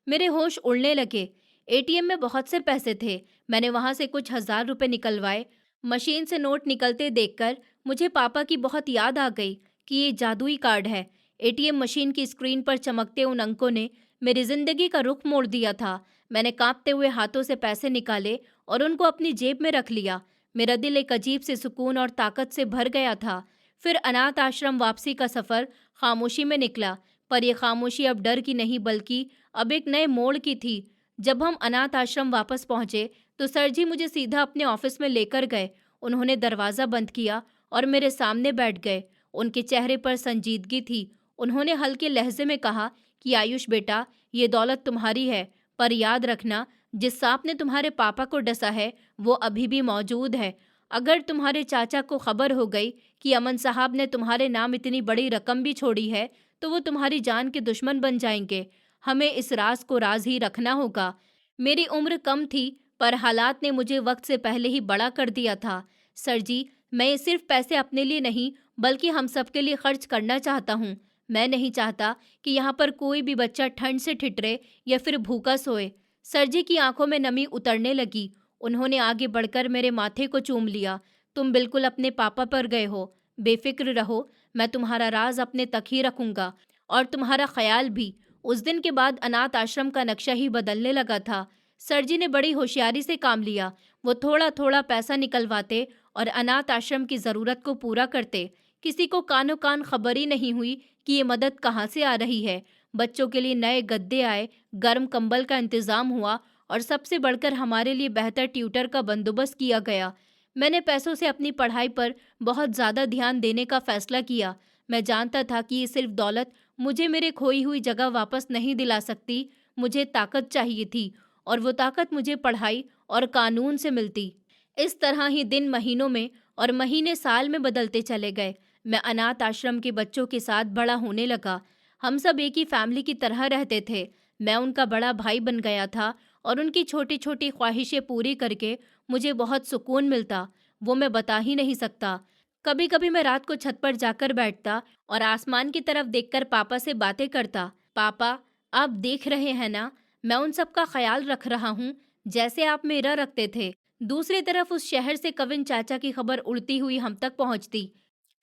मेरे होश उड़ने लगे। एटीएम में बहुत से पैसे थे। मैंने वहां से कुछ 1000 रुपए निकलवाए। मशीन से नोट निकलते देखकर मुझे पापा की बहुत याद आ गई कि ये जादुई कार्ड है। एटीएम मशीन की स्क्रीन पर चमकते उन अंकों ने मेरी जिंदगी का रुख मोड़ दिया था। मैंने कांपते हुए हाथों से पैसे निकाले और उनको अपनी जेब में रख लिया। मेरा दिल एक अजीब से सुकून और ताकत से भर गया था। फिर अनाथ आश्रम वापसी का सफर खामोशी में निकला, पर यह खामोशी अब डर की नहीं बल्कि अब एक नए मोड़ की थी। जब हम अनाथ आश्रम वापस पहुंचे तो सर जी मुझे सीधा अपने ऑफिस में लेकर गए। उन्होंने दरवाज़ा बंद किया और मेरे सामने बैठ गए। उनके चेहरे पर संजीदगी थी। उन्होंने हल्के लहजे में कहा कि आयुष बेटा, ये दौलत तुम्हारी है, पर याद रखना, जिस सांप ने तुम्हारे पापा को डसा है वो अभी भी मौजूद है। अगर तुम्हारे चाचा को खबर हो गई कि अमन साहब ने तुम्हारे नाम इतनी बड़ी रकम भी छोड़ी है तो वो तुम्हारी जान के दुश्मन बन जाएंगे। हमें इस राज को राज ही रखना होगा। मेरी उम्र कम थी, पर हालात ने मुझे वक्त से पहले ही बड़ा कर दिया था। सर जी, मैं ये सिर्फ पैसे अपने लिए नहीं बल्कि हम सबके लिए खर्च करना चाहता हूँ। मैं नहीं चाहता कि यहाँ पर कोई भी बच्चा ठंड से ठिठरे या फिर भूखा सोए। सर जी की आंखों में नमी उतरने लगी। उन्होंने आगे बढ़कर मेरे माथे को चूम लिया। तुम बिल्कुल अपने पापा पर गए हो। बेफिक्र रहो, मैं तुम्हारा राज अपने तक ही रखूंगा और तुम्हारा ख्याल भी। उस दिन के बाद अनाथ आश्रम का नक्शा ही बदलने लगा था। सर जी ने बड़ी होशियारी से काम लिया। वो थोड़ा थोड़ा पैसा निकलवाते और अनाथ आश्रम की ज़रूरत को पूरा करते। किसी को कानो कान खबर ही नहीं हुई कि ये मदद कहाँ से आ रही है। बच्चों के लिए नए गद्दे आए, गर्म कंबल का इंतज़ाम हुआ और सबसे बढ़कर हमारे लिए बेहतर ट्यूटर का बंदोबस्त किया गया। मैंने पैसों से अपनी पढ़ाई पर बहुत ज़्यादा ध्यान देने का फैसला किया। मैं जानता था कि ये सिर्फ दौलत मुझे मेरे खोई हुई जगह वापस नहीं दिला सकती। मुझे ताकत चाहिए थी और वो ताकत मुझे पढ़ाई और कानून से मिलती। इस तरह ही दिन महीनों में और महीने साल में बदलते चले गए। मैं अनाथ आश्रम के बच्चों के साथ बड़ा होने लगा। हम सब एक ही फैमिली की तरह रहते थे। मैं उनका बड़ा भाई बन गया था और उनकी छोटी छोटी ख्वाहिशें पूरी करके मुझे बहुत सुकून मिलता, वो मैं बता ही नहीं सकता। कभी कभी मैं रात को छत पर जाकर बैठता और आसमान की तरफ देखकर पापा से बातें करता। पापा, आप देख रहे हैं ना, मैं उन सब का ख्याल रख रहा हूँ जैसे आप मेरा रखते थे। दूसरी तरफ उस शहर से कविन चाचा की खबर उड़ती हुई हम तक पहुंचती।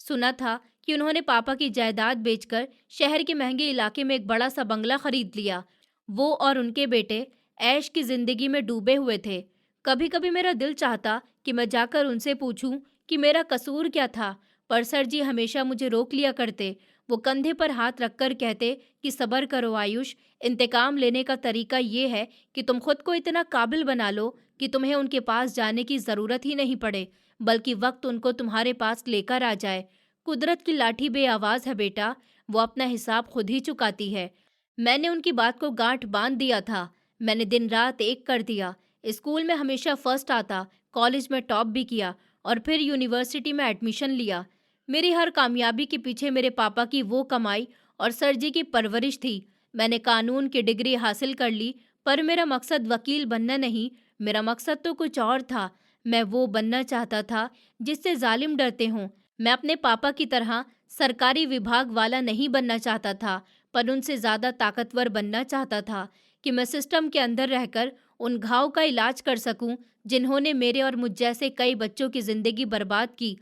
सुना था कि उन्होंने पापा की जायदाद बेचकर शहर के महंगे इलाके में एक बड़ा सा बंगला खरीद लिया। वो और उनके बेटे ऐश की जिंदगी में डूबे हुए थे। कभी कभी मेरा दिल चाहता कि मैं जाकर उनसे पूछूं कि मेरा कसूर क्या था, पर सर जी हमेशा मुझे रोक लिया करते। वो कंधे पर हाथ रखकर कहते कि सब्र करो आयुष, इंतकाम लेने का तरीका ये है कि तुम खुद को इतना काबिल बना लो कि तुम्हें उनके पास जाने की ज़रूरत ही नहीं पड़े, बल्कि वक्त उनको तुम्हारे पास लेकर आ जाए। कुदरत की लाठी बेआवाज़ है बेटा, वो अपना हिसाब खुद ही चुकाती है। मैंने उनकी बात को गांठ बांध दिया था। मैंने दिन रात एक कर दिया। स्कूल में हमेशा फर्स्ट आता, कॉलेज में टॉप भी किया और फिर यूनिवर्सिटी में एडमिशन लिया। मेरी हर कामयाबी के पीछे मेरे पापा की वो कमाई और सर जी की परवरिश थी। मैंने कानून की डिग्री हासिल कर ली, पर मेरा मकसद वकील बनना नहीं, मेरा मकसद तो कुछ और था। मैं वो बनना चाहता था जिससे जालिम डरते हों। मैं अपने पापा की तरह सरकारी विभाग वाला नहीं बनना चाहता था, पर उनसे ज़्यादा ताकतवर बनना चाहता था कि मैं सिस्टम के अंदर रहकर उन घाव का इलाज कर सकूं जिन्होंने मेरे और मुझ जैसे कई बच्चों की ज़िंदगी बर्बाद की।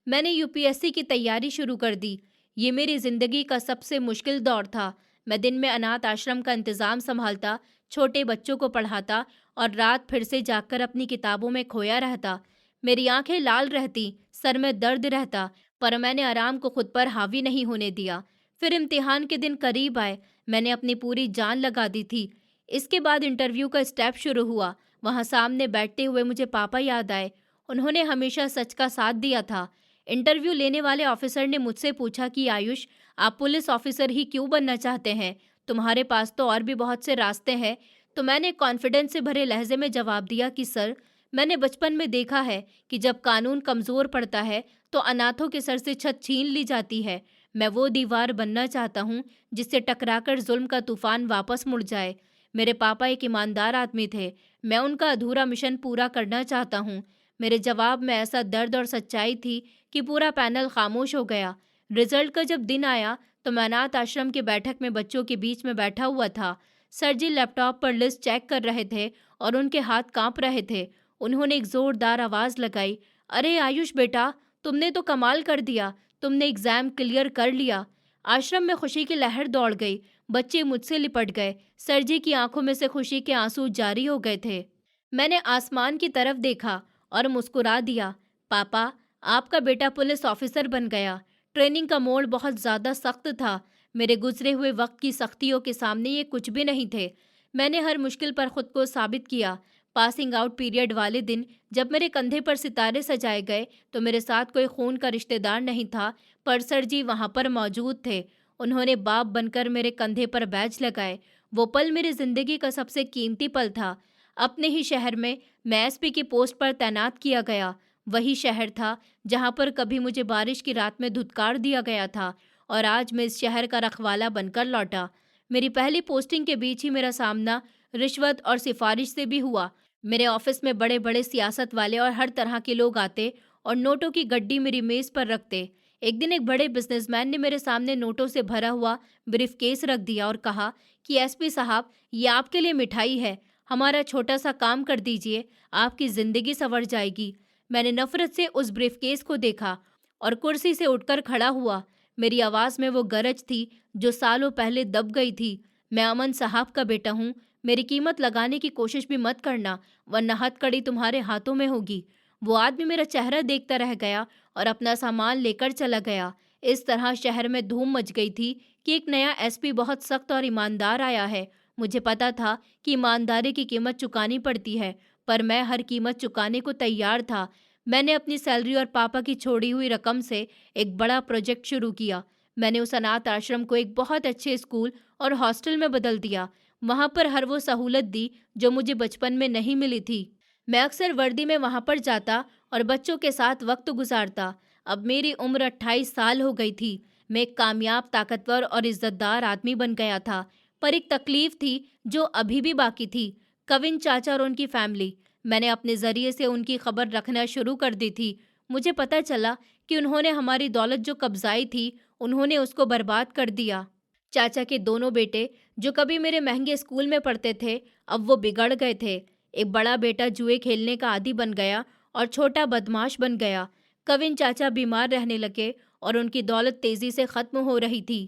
मैंने यूपीएससी की तैयारी शुरू कर दी। ये मेरी ज़िंदगी का सबसे मुश्किल दौर था। मैं दिन में अनाथ आश्रम का इंतज़ाम संभालता, छोटे बच्चों को पढ़ाता और रात फिर से जागकर अपनी किताबों में खोया रहता। मेरी आंखें लाल रहती, सर में दर्द रहता, पर मैंने आराम को खुद पर हावी नहीं होने दिया। फिर इम्तिहान के दिन करीब आए। मैंने अपनी पूरी जान लगा दी थी। इसके बाद इंटरव्यू का स्टेप शुरू हुआ। वहाँ सामने बैठते हुए मुझे पापा याद आए। उन्होंने हमेशा सच का साथ दिया था। इंटरव्यू लेने वाले ऑफिसर ने मुझसे पूछा कि आयुष, आप पुलिस ऑफिसर ही क्यों बनना चाहते हैं? तुम्हारे पास तो और भी बहुत से रास्ते हैं। तो मैंने कॉन्फिडेंस से भरे लहजे में जवाब दिया कि सर, मैंने बचपन में देखा है कि जब कानून कमज़ोर पड़ता है तो अनाथों के सर से छत छीन ली जाती है। मैं वो दीवार बनना चाहता हूँ जिससे टकराकर जुल्म का तूफान वापस मुड़ जाए। मेरे पापा एक ईमानदार आदमी थे। मैं उनका अधूरा मिशन पूरा करना चाहता हूँ। मेरे जवाब में ऐसा दर्द और सच्चाई थी कि पूरा पैनल खामोश हो गया। रिजल्ट का जब दिन आया तो मैं अनाथ आश्रम की बैठक में बच्चों के बीच में बैठा हुआ था। सर जी लैपटॉप पर लिस्ट चेक कर रहे थे और उनके हाथ कांप रहे थे। उन्होंने एक जोरदार आवाज़ लगाई, अरे आयुष बेटा, तुमने तो कमाल कर दिया, तुमने एग्ज़ाम क्लियर कर लिया। आश्रम में खुशी की लहर दौड़ गई। बच्चे मुझसे लिपट गए। सर जी की आंखों में से खुशी के आंसू जारी हो गए थे। मैंने आसमान की तरफ देखा और मुस्कुरा दिया। पापा, आपका बेटा पुलिस ऑफिसर बन गया। ट्रेनिंग का मोड़ बहुत ज़्यादा सख्त था। मेरे गुजरे हुए वक्त की सख्तियों के सामने ये कुछ भी नहीं थे। मैंने हर मुश्किल पर खुद को साबित किया। पासिंग आउट पीरियड वाले दिन जब मेरे कंधे पर सितारे सजाए गए तो मेरे साथ कोई खून का रिश्तेदार नहीं था, पर सर जी वहाँ पर मौजूद थे। उन्होंने बाप बनकर मेरे कंधे पर बैज लगाए। वो पल मेरी ज़िंदगी का सबसे कीमती पल था। अपने ही शहर में मैं एसपी की पोस्ट पर तैनात किया गया। वही शहर था जहाँ पर कभी मुझे बारिश की रात में धुतकार दिया गया था और आज मैं इस शहर का रखवाला बनकर लौटा। मेरी पहली पोस्टिंग के बीच ही मेरा सामना रिश्वत और सिफारिश से भी हुआ। मेरे ऑफिस में बड़े बड़े सियासत वाले और हर तरह के लोग आते और नोटों की गड्डी मेरी मेज़ पर रखते। एक दिन एक बड़े बिजनेसमैन ने मेरे सामने नोटों से भरा हुआ ब्रीफकेस रख दिया और कहा कि एसपी साहब, ये आपके लिए मिठाई है, हमारा छोटा सा काम कर दीजिए, आपकी ज़िंदगी संवर जाएगी। मैंने नफरत से उस ब्रीफकेस को देखा और कुर्सी से उठकर खड़ा हुआ। मेरी आवाज़ में वो गरज थी जो सालों पहले दब गई थी। मैं अमन साहब का बेटा हूँ। मेरी कीमत लगाने की कोशिश भी मत करना, वरना हथकड़ी तुम्हारे हाथों में होगी। वो आदमी मेरा चेहरा देखता रह गया और अपना सामान लेकर चला गया। इस तरह शहर में धूम मच गई थी कि एक नया एसपी बहुत सख्त और ईमानदार आया है। मुझे पता था कि ईमानदारी की कीमत चुकानी पड़ती है, पर मैं हर कीमत चुकाने को तैयार था। मैंने अपनी सैलरी और पापा की छोड़ी हुई रकम से एक बड़ा प्रोजेक्ट शुरू किया। मैंने उस अनाथ आश्रम को एक बहुत अच्छे स्कूल और हॉस्टल में बदल दिया। वहाँ पर हर वो सहूलत दी जो मुझे बचपन में नहीं मिली थी। मैं अक्सर वर्दी में वहाँ पर जाता और बच्चों के साथ वक्त गुजारता। अब मेरी उम्र 28 साल हो गई थी। मैं एक कामयाब, ताकतवर और इज्जतदार आदमी बन गया था। पर एक तकलीफ थी जो अभी भी बाकी थी। कविन चाचा और उनकी फैमिली। मैंने अपने ज़रिए से उनकी खबर रखना शुरू कर दी थी। मुझे पता चला कि उन्होंने हमारी दौलत जो कब्जाई थी, उन्होंने उसको बर्बाद कर दिया। चाचा के दोनों बेटे, जो कभी मेरे महंगे स्कूल में पढ़ते थे, अब वो बिगड़ गए थे। एक बड़ा बेटा जुए खेलने का आदी बन गया और छोटा बदमाश बन गया। कविन चाचा बीमार रहने लगे और उनकी दौलत तेजी से खत्म हो रही थी।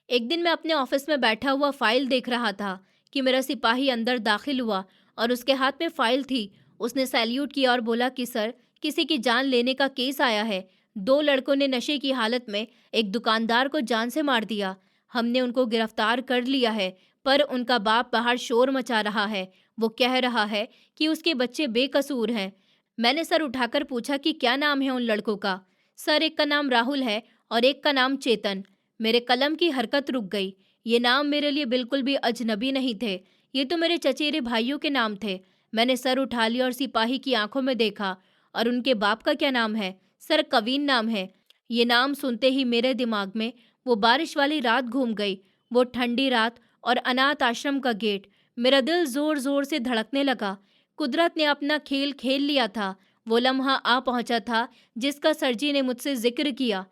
एक दिन मैं अपने ऑफिस में बैठा हुआ फाइल देख रहा था कि मेरा सिपाही अंदर दाखिल हुआ और उसके हाथ में फाइल थी। उसने सैल्यूट किया और बोला कि सर, किसी की जान लेने का केस आया है। 2 लड़कों ने नशे की हालत में एक दुकानदार को जान से मार दिया। हमने उनको गिरफ्तार कर लिया है, पर उनका बाप बाहर शोर मचा रहा है। वो कह रहा है कि उसके बच्चे बेकसूर हैं। मैंने सर उठाकर पूछा कि क्या नाम है उन लड़कों का। सर, एक का नाम राहुल है और एक का नाम चेतन। मेरे कलम की हरकत रुक गई। ये नाम मेरे लिए बिल्कुल भी अजनबी नहीं थे। ये तो मेरे चचेरे भाइयों के नाम थे। मैंने सर उठा लिया और सिपाही की आंखों में देखा। और उनके बाप का क्या नाम है? सर, कवीन नाम है। ये नाम सुनते ही मेरे दिमाग में वो बारिश वाली रात घूम गई। वो ठंडी रात और अनाथ आश्रम का गेट। मेरा दिल जोर जोर से धड़कने लगा। कुदरत ने अपना खेल खेल लिया था। वो लम्हा आ पहुंचा था जिसका सरजी ने मुझसे जिक्र किया।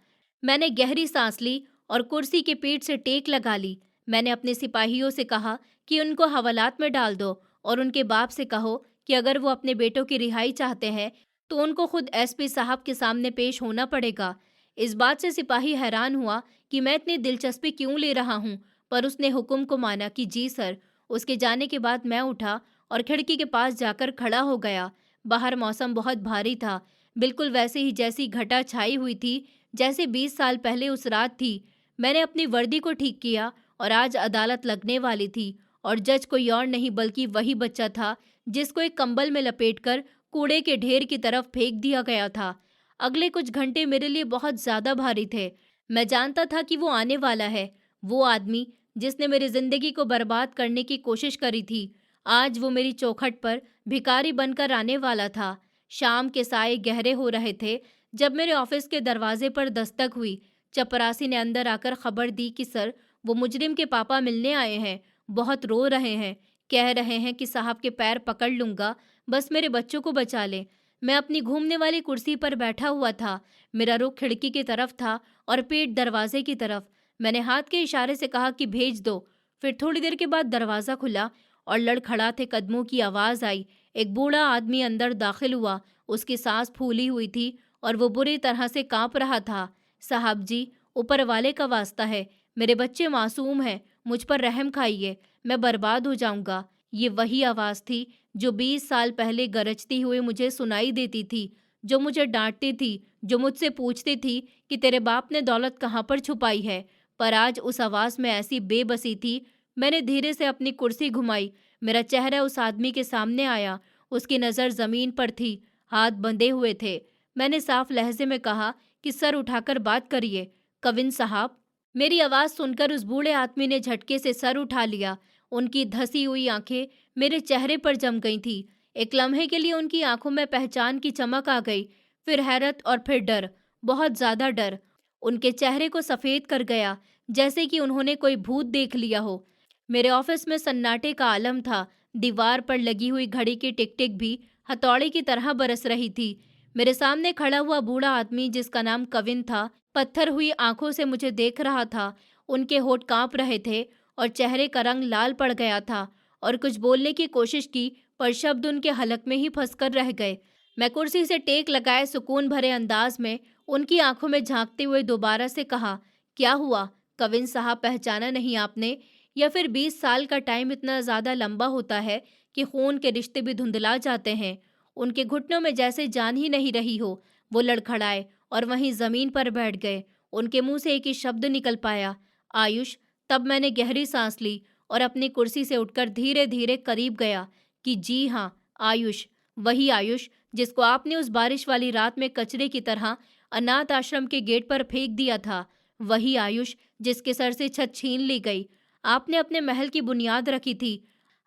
मैंने गहरी सांस ली और कुर्सी के पीठ से टेक लगा ली। मैंने अपने सिपाहियों से कहा कि उनको हवालात में डाल दो और उनके बाप से कहो कि अगर वो अपने बेटों की रिहाई चाहते हैं तो उनको खुद एसपी साहब के सामने पेश होना पड़ेगा। इस बात से सिपाही हैरान हुआ कि मैं इतनी दिलचस्पी क्यों ले रहा हूँ, पर उसने हुक्म को माना कि जी सर। उसके जाने के बाद मैं उठा और खिड़की के पास जाकर खड़ा हो गया। बाहर मौसम बहुत भारी था, बिल्कुल वैसे ही जैसी घटा छाई हुई थी जैसे 20 साल पहले उस रात थी। मैंने अपनी वर्दी को ठीक किया और आज अदालत लगने वाली थी और जज कोई और नहीं बल्कि वही बच्चा था जिसको एक कंबल में लपेटकर कूड़े के ढेर की तरफ फेंक दिया गया था। अगले कुछ घंटे मेरे लिए बहुत ज्यादा भारी थे। मैं जानता था कि वो आने वाला है, वो आदमी जिसने मेरी जिंदगी को बर्बाद करने की कोशिश करी थी। आज वो मेरी चौखट पर भिखारी बनकर आने वाला था। शाम के साए गहरे हो रहे थे जब मेरे ऑफिस के दरवाजे पर दस्तक हुई। चपरासी ने अंदर आकर खबर दी कि सर, वो मुजरिम के पापा मिलने आए हैं। बहुत रो रहे हैं, कह रहे हैं कि साहब के पैर पकड़ लूंगा, बस मेरे बच्चों को बचा ले। मैं अपनी घूमने वाली कुर्सी पर बैठा हुआ था। मेरा रुख खिड़की की तरफ था और पीठ दरवाजे की तरफ। मैंने हाथ के इशारे से कहा कि भेज दो। फिर थोड़ी देर के बाद दरवाज़ा खुला और लड़खड़ाते कदमों की आवाज़ आई। एक बूढ़ा आदमी अंदर दाखिल हुआ। उसकी सांस फूली हुई थी और वो बुरी तरह से कांप रहा था। साहब जी, ऊपर वाले का वास्ता है, मेरे बच्चे मासूम हैं, मुझ पर रहम खाइए, मैं बर्बाद हो जाऊंगा। ये वही आवाज़ थी जो 20 साल पहले गरजती हुई मुझे सुनाई देती थी, जो मुझे डांटती थी, जो मुझसे पूछती थी कि तेरे बाप ने दौलत कहाँ पर छुपाई है। पर आज उस आवाज़ में ऐसी बेबसी थी। मैंने धीरे से अपनी कुर्सी घुमाई। मेरा चेहरा उस आदमी के सामने आया। उसकी नज़र ज़मीन पर थी, हाथ बंधे हुए थे। मैंने साफ लहजे में कहा कि सर उठाकर बात करिए, कविन साहब। मेरी आवाज़ सुनकर उस बूढ़े आदमी ने झटके से सर उठा लिया। उनकी धसी हुई आंखें मेरे चेहरे पर जम गई थी। एक लम्हे के लिए उनकी आंखों में पहचान की चमक आ गई, फिर हैरत और फिर डर, बहुत ज़्यादा डर। उनके चेहरे को सफ़ेद कर गया, जैसे कि उन्होंने कोई भूत देख लिया हो। मेरे ऑफिस में सन्नाटे का आलम था। दीवार पर लगी हुई घड़ी की टिक टिक भी हथौड़े की तरह बरस रही थी। मेरे सामने खड़ा हुआ बूढ़ा आदमी, जिसका नाम कविन था, पत्थर हुई आंखों से मुझे देख रहा था। उनके होठ कांप रहे थे और चेहरे का रंग लाल पड़ गया था। और कुछ बोलने की कोशिश की, पर शब्द उनके हलक में ही फंसकर रह गए। मैं कुर्सी से टेक लगाए सुकून भरे अंदाज में उनकी आंखों में झांकते हुए दोबारा से कहा, क्या हुआ कविन साहब, पहचाना नहीं आपने? या फिर 20 साल का टाइम इतना ज़्यादा लंबा होता है कि खून के रिश्ते भी धुंधला जाते हैं। उनके घुटनों में जैसे जान ही नहीं रही हो। वो लड़खड़ाए और वहीं ज़मीन पर बैठ गए। उनके मुंह से एक ही शब्द निकल पाया, आयुष। तब मैंने गहरी सांस ली और अपनी कुर्सी से उठकर धीरे धीरे करीब गया कि जी हाँ, आयुष, वही आयुष जिसको आपने उस बारिश वाली रात में कचरे की तरह अनाथ आश्रम के गेट पर फेंक दिया था, वही आयुष जिसके सर से छत छीन ली गई। आपने अपने महल की बुनियाद रखी थी।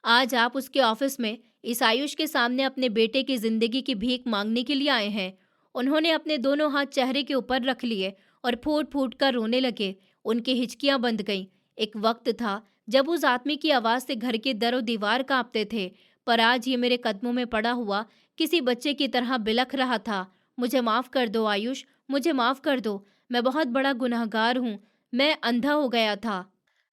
आज आप उसके ऑफिस में इस आयुष के सामने अपने बेटे की जिंदगी की भीख मांगने के लिए आए हैं। उन्होंने अपने दोनों हाथ चेहरे के ऊपर रख लिए और फूट फूट कर रोने लगे। उनकी हिचकियां बंध गईं। एक वक्त था जब उस आदमी की आवाज से घर के दरो दीवार कांपते थे, पर आज ये मेरे कदमों में पड़ा हुआ किसी बच्चे की तरह बिलख रहा था। मुझे माफ कर दो आयुष, मुझे माफ कर दो। मैं बहुत बड़ा गुनहगार हूँ। मैं अंधा हो गया था।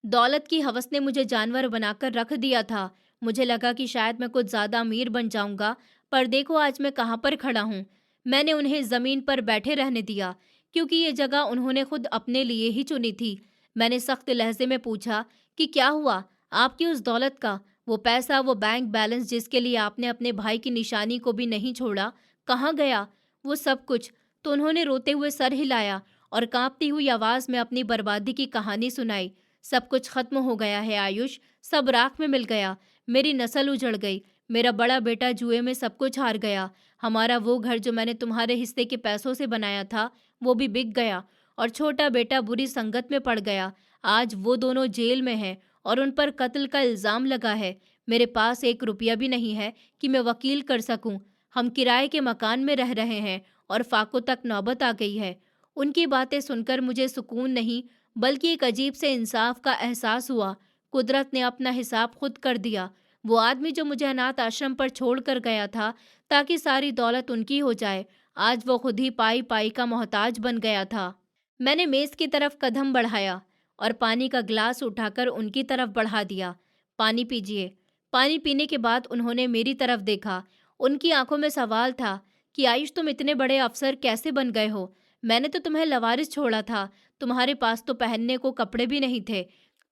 दौलत की हवस ने मुझे जानवर बनाकर रख दिया था। मुझे लगा कि शायद मैं कुछ ज्यादा अमीर बन जाऊंगा, पर देखो आज मैं कहाँ पर खड़ा हूँ। मैंने उन्हें जमीन पर बैठे रहने दिया, क्योंकि ये जगह उन्होंने खुद अपने लिए ही चुनी थी। मैंने सख्त लहजे में पूछा कि क्या हुआ आपकी उस दौलत का, वो पैसा, वो बैंक बैलेंस जिसके लिए आपने अपने भाई की निशानी को भी नहीं छोड़ा, कहाँ गया वो सब कुछ? तो उन्होंने रोते हुए सर हिलाया और कांपती हुई आवाज में अपनी बर्बादी की कहानी सुनाई। सब कुछ खत्म हो गया है आयुष, सब राख में मिल गया। मेरी नस्ल उजड़ गई। मेरा बड़ा बेटा जुए में सब कुछ हार गया। हमारा वो घर जो मैंने तुम्हारे हिस्से के पैसों से बनाया था, वो भी बिक गया। और छोटा बेटा बुरी संगत में पड़ गया। आज वो दोनों जेल में हैं और उन पर कत्ल का इल्जाम लगा है। मेरे पास 1 रुपया भी नहीं है कि मैं वकील कर सकूं। हम किराए के मकान में रह रहे हैं और फाकों तक नौबत आ गई है। उनकी बातें सुनकर मुझे सुकून नहीं, बल्कि एक अजीब से इंसाफ का एहसास हुआ। कुदरत ने अपना हिसाब खुद कर दिया। वो आदमी जो मुझे अनाथ आश्रम पर छोड़ कर गया था ताकि सारी दौलत उनकी हो जाए, आज वो खुद ही पाई पाई का मोहताज बन गया था। मैंने मेज की तरफ कदम बढ़ाया और पानी का ग्लास उठाकर उनकी तरफ बढ़ा दिया। पानी पीजिए। पानी पीने के बाद उन्होंने मेरी तरफ देखा। उनकी आंखों में सवाल था कि आयुष, तुम इतने बड़े अफसर कैसे बन गए हो? मैंने तो तुम्हें लवारिस छोड़ा था। तुम्हारे पास तो पहनने को कपड़े भी नहीं थे।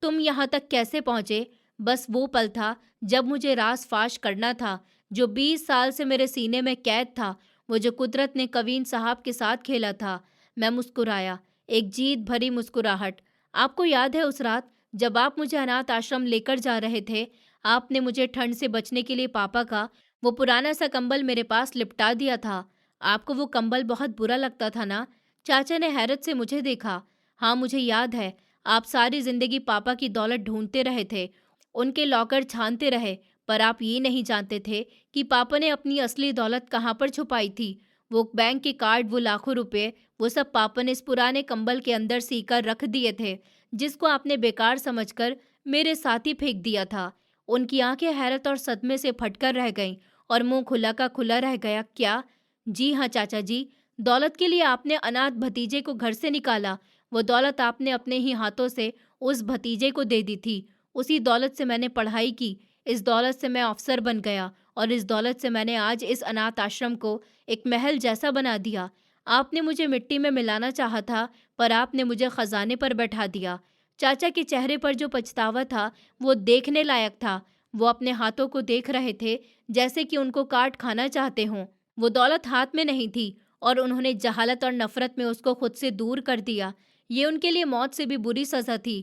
तुम यहाँ तक कैसे पहुंचे? बस वो पल था जब मुझे रास फाश करना था, जो 20 साल से मेरे सीने में कैद था, वो जो कुदरत ने कवीन साहब के साथ खेला था। मैं मुस्कुराया, एक जीत भरी मुस्कुराहट। आपको याद है उस रात जब आप मुझे अनाथ आश्रम लेकर जा रहे थे? आपने मुझे ठंड से बचने के लिए पापा का वो पुराना सा कंबल मेरे पास लिपटा दिया था। आपको वो कंबल बहुत बुरा लगता था ना? चाचा ने हैरत से मुझे देखा। हाँ, मुझे याद है। आप सारी जिंदगी पापा की दौलत ढूंढते रहे थे, उनके लॉकर छानते रहे, पर आप ये नहीं जानते थे कि पापा ने अपनी असली दौलत कहाँ पर छुपाई थी। वो बैंक के कार्ड, वो लाखों रुपए, वो सब पापा ने इस पुराने कंबल के अंदर सीकर रख दिए थे, जिसको आपने बेकार समझकर मेरे साथ ही फेंक दिया था। उनकी आंखें हैरत और सदमे से फटकर रह गईं और मुंह खुला का खुला रह गया। क्या? जी हाँ चाचा जी, दौलत के लिए आपने अनाथ भतीजे को घर से निकाला। वो दौलत आपने अपने ही हाथों से उस भतीजे को दे दी थी। उसी दौलत से मैंने पढ़ाई की, इस दौलत से मैं अफसर बन गया और इस दौलत से मैंने आज इस अनाथ आश्रम को एक महल जैसा बना दिया। आपने मुझे मिट्टी में मिलाना चाहा था, पर आपने मुझे खजाने पर बैठा दिया। चाचा के चेहरे पर जो पछतावा था, वो देखने लायक था। वो अपने हाथों को देख रहे थे जैसे कि उनको काट खाना चाहते हों। वो दौलत हाथ में नहीं थी और उन्होंने जहालत और नफरत में उसको खुद से दूर कर दिया। ये उनके लिए मौत से भी बुरी सजा थी।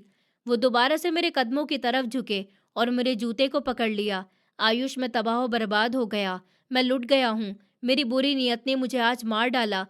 वो दोबारा से मेरे कदमों की तरफ झुके और मेरे जूते को पकड़ लिया। आयुष, मैं तबाह बर्बाद हो गया। मैं लुट गया हूँ। मेरी बुरी नीयत ने मुझे आज मार डाला,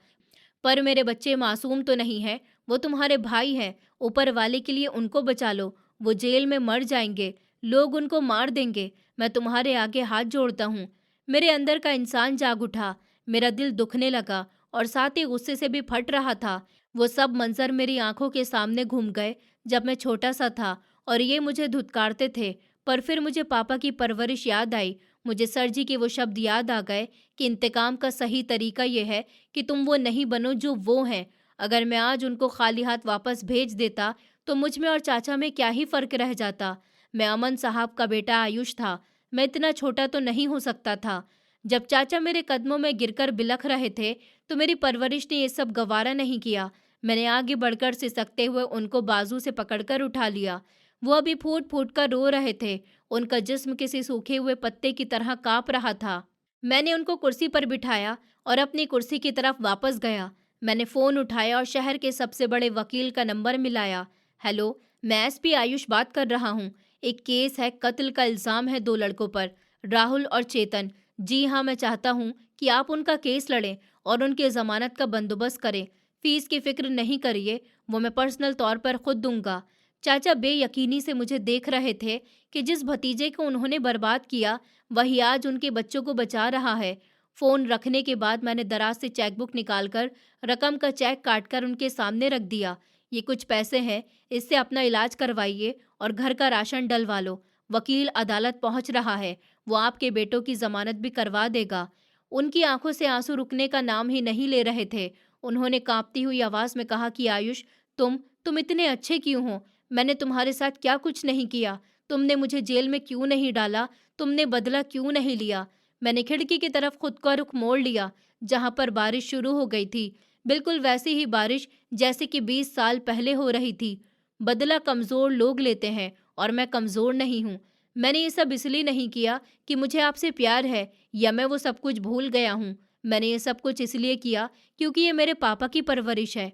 पर मेरे बच्चे मासूम तो नहीं है। वो तुम्हारे भाई हैं। ऊपर वाले के लिए उनको बचा लो। वो जेल में मर जाएंगे, लोग उनको मार देंगे। मैं तुम्हारे आगे हाथ जोड़ता हूँ। मेरे अंदर का इंसान जाग उठा। मेरा दिल दुखने लगा और साथ ही गुस्से से भी फट रहा था। वो सब मंजर मेरी आंखों के सामने घूम गए जब मैं छोटा सा था और ये मुझे धुतकारते थे। पर फिर मुझे पापा की परवरिश याद आई। मुझे सर जी के वो शब्द याद आ गए कि इंतकाम का सही तरीका ये है कि तुम वो नहीं बनो जो वो हैं। अगर मैं आज उनको खाली हाथ वापस भेज देता तो मुझ में और चाचा में क्या ही फर्क रह जाता। मैं अमन साहब का बेटा आयुष था। मैं इतना छोटा तो नहीं हो सकता था। जब चाचा मेरे कदमों में गिरकर बिलख रहे थे तो मेरी परवरिश ने ये सब गवारा नहीं किया। मैंने आगे बढ़कर सिसकते हुए उनको बाजू से पकड़कर उठा लिया। वो अभी फूट फूट कर रो रहे थे। उनका जिस्म किसी सूखे हुए पत्ते की तरह कांप रहा था। मैंने उनको कुर्सी पर बिठाया और अपनी कुर्सी की तरफ वापस गया। मैंने फ़ोन उठाया और शहर के सबसे बड़े वकील का नंबर मिलाया। हेलो, मैं एसपी आयुष बात कर रहा हूँ। एक केस है, कत्ल का इल्ज़ाम है 2 लड़कों पर, राहुल और चेतन। जी हाँ, मैं चाहता हूँ कि आप उनका केस लड़ें और उनकी ज़मानत का बंदोबस्त करें। फ़ीस की फ़िक्र नहीं करिए, वो मैं पर्सनल तौर पर खुद दूँगा। चाचा बेयकीनी से मुझे देख रहे थे कि जिस भतीजे को उन्होंने बर्बाद किया, वही आज उनके बच्चों को बचा रहा है। फ़ोन रखने के बाद मैंने दराज से चेकबुक निकालकर रकम का चेक काटकर उनके सामने रख दिया। ये कुछ पैसे हैं, इससे अपना इलाज करवाइए और घर का राशन डलवा लो। वकील अदालत पहुंच रहा है, वो आपके बेटों की जमानत भी करवा देगा। उनकी आंखों से आंसू रुकने का नाम ही नहीं ले रहे थे। उन्होंने कांपती हुई आवाज में कहा कि आयुष, तुम इतने अच्छे क्यों हो? मैंने तुम्हारे साथ क्या कुछ नहीं किया? तुमने मुझे जेल में क्यों नहीं डाला? तुमने बदला क्यों नहीं लिया? मैंने खिड़की की तरफ खुद का रुख मोड़ लिया, जहां पर बारिश शुरू हो गई थी। बिल्कुल वैसी ही बारिश जैसे कि 20 साल पहले हो रही थी। बदला कमज़ोर लोग लेते हैं और मैं कमज़ोर नहीं हूँ। मैंने ये सब इसलिए नहीं किया कि मुझे आपसे प्यार है या मैं वो सब कुछ भूल गया हूँ। मैंने ये सब कुछ इसलिए किया क्योंकि ये मेरे पापा की परवरिश है।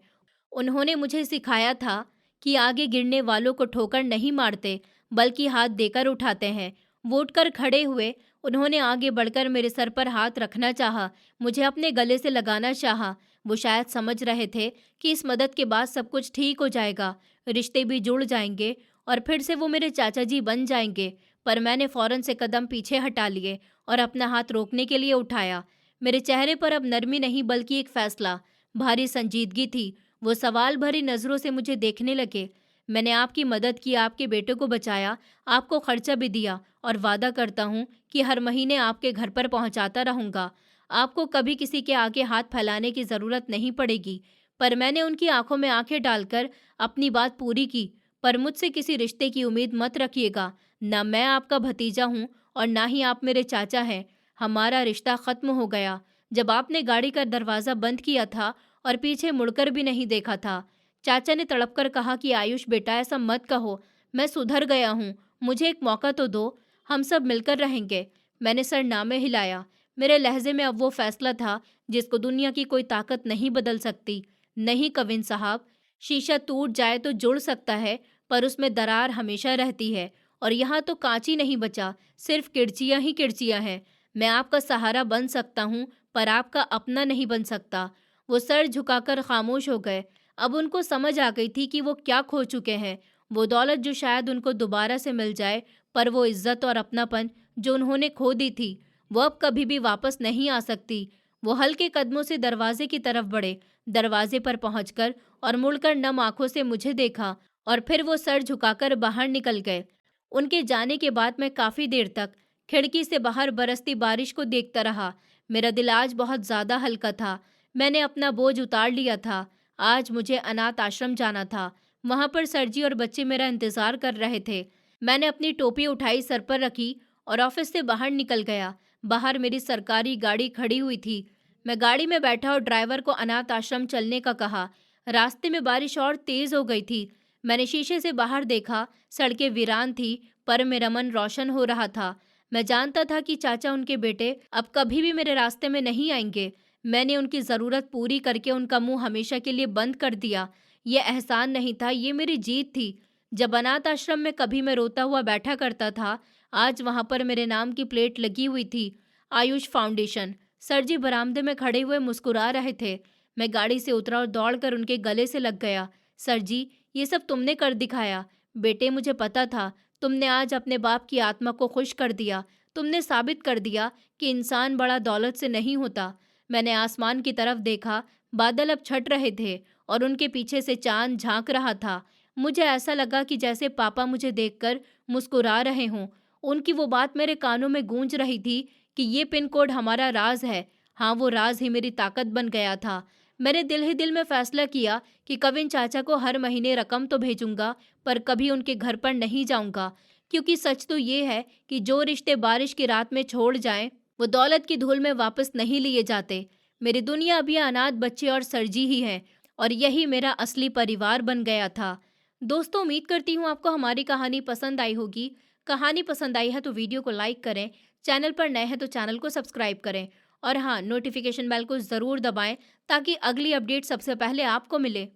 उन्होंने मुझे सिखाया था कि आगे गिरने वालों को ठोकर नहीं मारते, बल्कि हाथ देकर उठाते हैं। वो उठकर खड़े हुए। उन्होंने आगे बढ़कर मेरे सर पर हाथ रखना चाहा, मुझे अपने गले से लगाना चाहा। वो शायद समझ रहे थे कि इस मदद के बाद सब कुछ ठीक हो जाएगा, रिश्ते भी जुड़ जाएंगे और फिर से वो मेरे चाचा जी बन जाएंगे। पर मैंने फौरन से कदम पीछे हटा लिए और अपना हाथ रोकने के लिए उठाया। मेरे चेहरे पर अब नरमी नहीं, बल्कि एक फैसला, भारी संजीदगी थी। वो सवाल भरी नज़रों से मुझे देखने लगे। मैंने आपकी मदद की, आपके बेटे को बचाया, आपको खर्चा भी दिया और वादा करता हूँ कि हर महीने आपके घर पर पहुँचाता रहूँगा। आपको कभी किसी के आगे हाथ फैलाने की ज़रूरत नहीं पड़ेगी। पर मैंने उनकी आंखों में आंखें डालकर अपनी बात पूरी की। पर मुझसे किसी रिश्ते की उम्मीद मत रखिएगा। ना मैं आपका भतीजा हूँ और ना ही आप मेरे चाचा हैं। हमारा रिश्ता ख़त्म हो गया जब आपने गाड़ी का दरवाज़ा बंद किया था और पीछे मुड़कर भी नहीं देखा था। चाचा ने तड़पकर कहा कि आयुष बेटा, ऐसा मत कहो, मैं सुधर गया हूँ, मुझे एक मौका तो दो, हम सब मिलकर रहेंगे। मैंने सर नामे हिलाया। मेरे लहजे में अब वो फैसला था जिसको दुनिया की कोई ताकत नहीं बदल सकती। नहीं कविन साहब, शीशा टूट जाए तो जुड़ सकता है, पर उसमें दरार हमेशा रहती है। और यहाँ तो कांच ही नहीं बचा, सिर्फ किरचियाँ ही किरचियाँ हैं। मैं आपका सहारा बन सकता हूँ, पर आपका अपना नहीं बन सकता। वो सर झुकाकर खामोश हो गए। अब उनको समझ आ गई थी कि वो क्या खो चुके हैं। वो दौलत जो शायद उनको दोबारा से मिल जाए, पर वो इज्जत और अपनापन जो उन्होंने खो दी थी, वो अब कभी भी वापस नहीं आ सकती। वो हल्के कदमों से दरवाजे की तरफ बढ़े। दरवाजे पर पहुंचकर और मुड़कर नम आंखों से मुझे देखा और फिर वो सर झुकाकर बाहर निकल गए। उनके जाने के बाद मैं काफ़ी देर तक खिड़की से बाहर बरसती बारिश को देखता रहा। मेरा दिल आज बहुत ज़्यादा हल्का था। मैंने अपना बोझ उतार लिया था। आज मुझे अनाथ आश्रम जाना था। वहाँ पर सरजी और बच्चे मेरा इंतज़ार कर रहे थे। मैंने अपनी टोपी उठाई, सर पर रखी और ऑफिस से बाहर निकल गया। बाहर मेरी सरकारी गाड़ी खड़ी हुई थी। मैं गाड़ी में बैठा और ड्राइवर को अनाथ आश्रम चलने का कहा। रास्ते में बारिश और तेज़ हो गई थी। मैंने शीशे से बाहर देखा। सड़कें वीरान थी, पर मेरा मन रोशन हो रहा था। मैं जानता था कि चाचा उनके बेटे अब कभी भी मेरे रास्ते में नहीं आएंगे। मैंने उनकी ज़रूरत पूरी करके उनका मुंह हमेशा के लिए बंद कर दिया। ये एहसान नहीं था, ये मेरी जीत थी। जब अनाथ आश्रम में कभी मैं रोता हुआ बैठा करता था, आज वहाँ पर मेरे नाम की प्लेट लगी हुई थी, आयुष फाउंडेशन। सर जी बरामदे में खड़े हुए मुस्कुरा रहे थे। मैं गाड़ी से उतरा और दौड़कर उनके गले से लग गया। सर जी, ये सब तुमने कर दिखाया। बेटे, मुझे पता था तुमने आज अपने बाप की आत्मा को खुश कर दिया। तुमने साबित कर दिया कि इंसान बड़ा दौलत से नहीं होता। मैंने आसमान की तरफ देखा। बादल अब छट रहे थे और उनके पीछे से चांद झांक रहा था। मुझे ऐसा लगा कि जैसे पापा मुझे देखकर मुस्कुरा रहे हों। उनकी वो बात मेरे कानों में गूंज रही थी कि ये पिन कोड हमारा राज है। हाँ, वो राज ही मेरी ताकत बन गया था। मैंने दिल ही दिल में फैसला किया कि कविन चाचा को हर महीने रकम तो भेजूंगा, पर कभी उनके घर पर नहीं जाऊंगा। क्योंकि सच तो ये है कि जो रिश्ते बारिश की रात में छोड़ जाएं, वो दौलत की धूल में वापस नहीं लिए जाते। मेरी दुनिया अभी अनाथ बच्चे और सरजी ही है, और यही मेरा असली परिवार बन गया था। दोस्तों, उम्मीद करती हूँ आपको हमारी कहानी पसंद आई होगी। कहानी पसंद आई है तो वीडियो को लाइक करें, चैनल पर नए हैं तो चैनल को सब्सक्राइब करें और हाँ, नोटिफिकेशन बेल को ज़रूर दबाएं ताकि अगली अपडेट सबसे पहले आपको मिले।